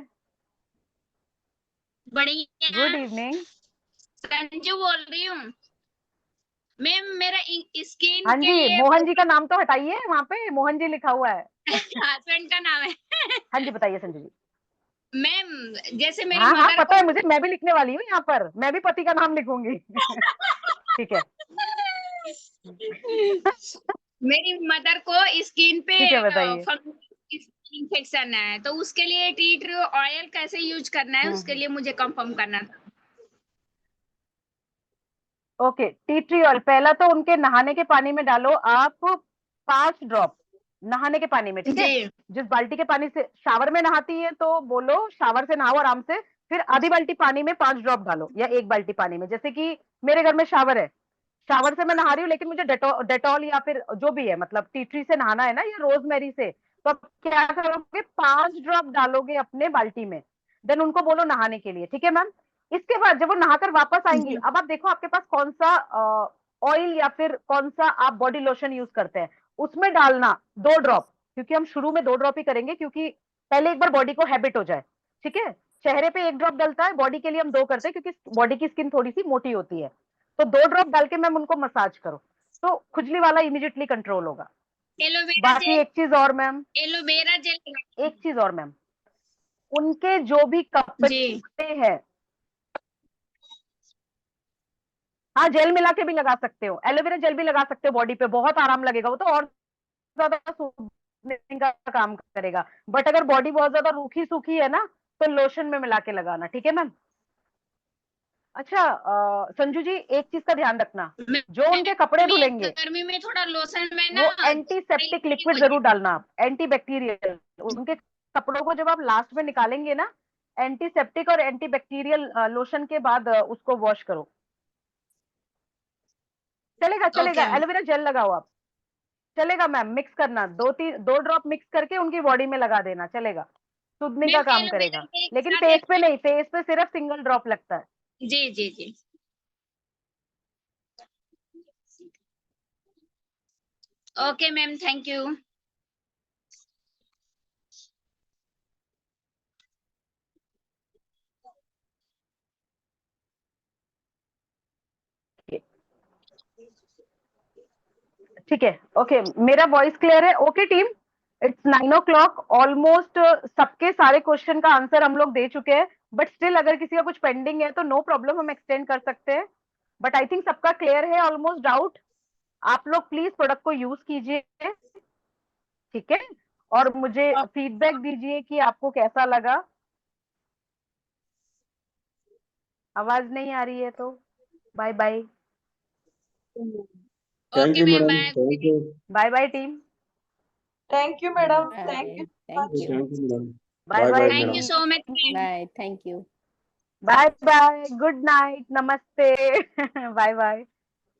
बढ़िया। Good evening. संजू बोल रही हूँ मैम। मेरा स्किन हाँ के जी, लिए मोहन जी का नाम तो हटाइए, वहां पे मोहन जी लिखा हुआ है। हस्बैंड का नाम है। हाँ जी, बताइए संजय जी। मैम, जैसे मेरी हाँ हाँ, मदर पता को है मुझे, मैं भी लिखने वाली हूँ यहाँ पर, मैं भी पति का नाम लिखूंगी। ठीक है। मेरी मदर को स्किन पे ठीक है, बताइए। इन्फेक्शन है, तो उसके लिए टी ट्री ऑयल कैसे यूज करना है, उसके लिए मुझे कंफर्म करना था। ओके, टी ट्री ऑयल पहला तो उनके नहाने के पानी में डालो आप 5 ड्रॉप, नहाने के पानी में, ठीक है। जी जिस बाल्टी के पानी से शावर में नहाती है, तो बोलो शावर से नहाओ आराम से, फिर आधी बाल्टी पानी में 5 ड्रॉप डालो, या 1 बाल्टी पानी में। जैसे कि मेरे घर में शावर है, शावर से मैं नहा रही हूँ, लेकिन मुझे डेटॉल या फिर जो भी है, मतलब टी ट्री से नहाना है ना, या रोजमेरी से, तो आप क्या करोगे, 5 ड्रॉप डालोगे अपने बाल्टी में, देन उनको बोलो नहाने के लिए, ठीक है मैम। इसके बाद जब वो नहाकर वापस आएंगी, जी अब आप देखो आपके पास कौन सा ऑयल या फिर कौन सा आप बॉडी लोशन यूज करते हैं, उसमें डालना 2 ड्रॉप, क्योंकि हम शुरू में 2 ड्रॉप ही करेंगे, क्योंकि पहले एक बार बॉडी को हैबिट हो जाए, ठीक है। चेहरे पे 1 ड्रॉप डलता है, बॉडी के लिए हम 2 करते हैं, क्योंकि बॉडी की स्किन थोड़ी सी मोटी होती है। तो 2 ड्रॉप डाल के मैम उनको मसाज करो, तो खुजली वाला इमीडिएटली कंट्रोल होगा। एलोवेरा बाकी जेल, एक चीज और मैम, एलोवेरा जेल। एक चीज और मैम, उनके जो भी जी कपड़े हैं, हाँ जेल मिला के भी लगा सकते हो, एलोवेरा जेल भी लगा सकते हो बॉडी पे, बहुत आराम लगेगा, वो तो और ज्यादा सूखने का काम करेगा। बट अगर बॉडी बहुत ज्यादा रूखी सूखी है ना, तो लोशन में मिला के लगाना, ठीक है मैम। अच्छा संजू जी, एक चीज का ध्यान रखना, जो उनके कपड़े धुलेंगे, गर्मी में थोड़ा लोशन में ना वो एंटीसेप्टिक लिक्विड हो जरूर जाए। डालना आप, एंटीबैक्टीरियल। उनके कपड़ों को जब आप लास्ट में निकालेंगे ना, एंटीसेप्टिक और एंटीबैक्टीरियल लोशन के बाद उसको वॉश करो। चलेगा चलेगा, ओके मैम। एलोवेरा जेल लगाओ आप, चलेगा मैम, मिक्स करना, 2 ड्रॉप मिक्स करके उनकी बॉडी में लगा देना, चलेगा, सूखने का मैम काम एलोवेरा करेगा। जेल के लेकिन साथ फेस एक पे नहीं, फेस पे सिर्फ सिंगल ड्रॉप लगता है। जी जी जी। Okay ma'am, thank you. ठीक है, ओके, मेरा वॉइस क्लियर है? Okay team, it's 9 o'clock almost, सबके सारे क्वेश्चन का आंसर हम लोग दे चुके हैं, बट स्टिल अगर किसी का कुछ पेंडिंग है तो नो प्रॉब्लम, हम एक्सटेंड कर सकते हैं। बट आई थिंक सबका क्लियर है ऑलमोस्ट डाउट। आप लोग प्लीज प्रोडक्ट को यूज कीजिए, ठीक है, और मुझे फीडबैक दीजिए कि आपको कैसा लगा। आवाज नहीं आ रही है तो bye bye. Thank okay you ma'am, madam, bye. Thank you. Bye bye team, thank you madam, thank bye, you. Thank you. Thank you madam. Bye bye bye bye thank you madam. So much ma'am. Bye, thank you. Bye bye, good night, नमस्ते। Bye bye.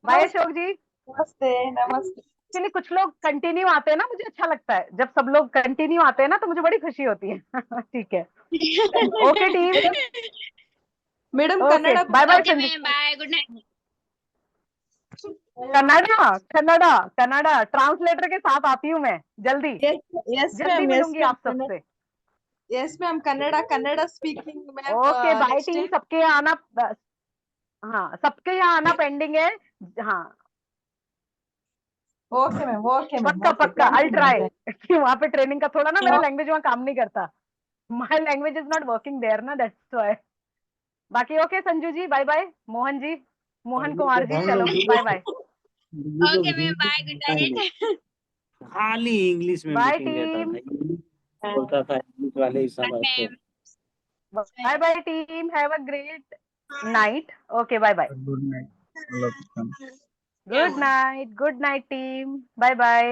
Bye नमस्ते। अशोक जी। नमस्ते नमस्ते। Actually कुछ लोग continue आते हैं ना, मुझे अच्छा लगता है जब सब लोग कंटिन्यू आते हैं ना, तो मुझे बड़ी खुशी होती है। ठीक है, okay team, madam, madam okay Kannada bye bye okay Sanjay. Ma'am, bye, good night. Kannada Kannada Kannada translator के साथ आती हूँ मैं, जल्दी यस यस जल्दी मैम, यस मिलूंगी आप मैम, सबसे। Yes ma'am, Kannada Kannada speaking ma'am. Okay bye next team, time. सबके यहाँ आना, हाँ सबके यहाँ आना पेंडिंग है। हाँ ओके मैम, ओके मैम, पक्का ओके, पक्का, thank I you try. Ma'am. कि वहां पे ट्रेनिंग का थोड़ा ना, मेरा ओके लैंग्वेज वहां काम नहीं करता, my language is not working there ना, दैट्स व्हाई। बाकी okay Sanju ji, bye bye. Mohan ji, Mohan Kumar ji, चलो bye bye. Okay ma'am, bye, good night. खाली इंग्लिश में बाय मीटिंग लेता टीम, था, इंग्लिश बोलता था, इंग्लिश वाले ही सब आते। Ma'am, bye bye team, have a great night. Okay bye bye. Good night. Good night team, bye bye.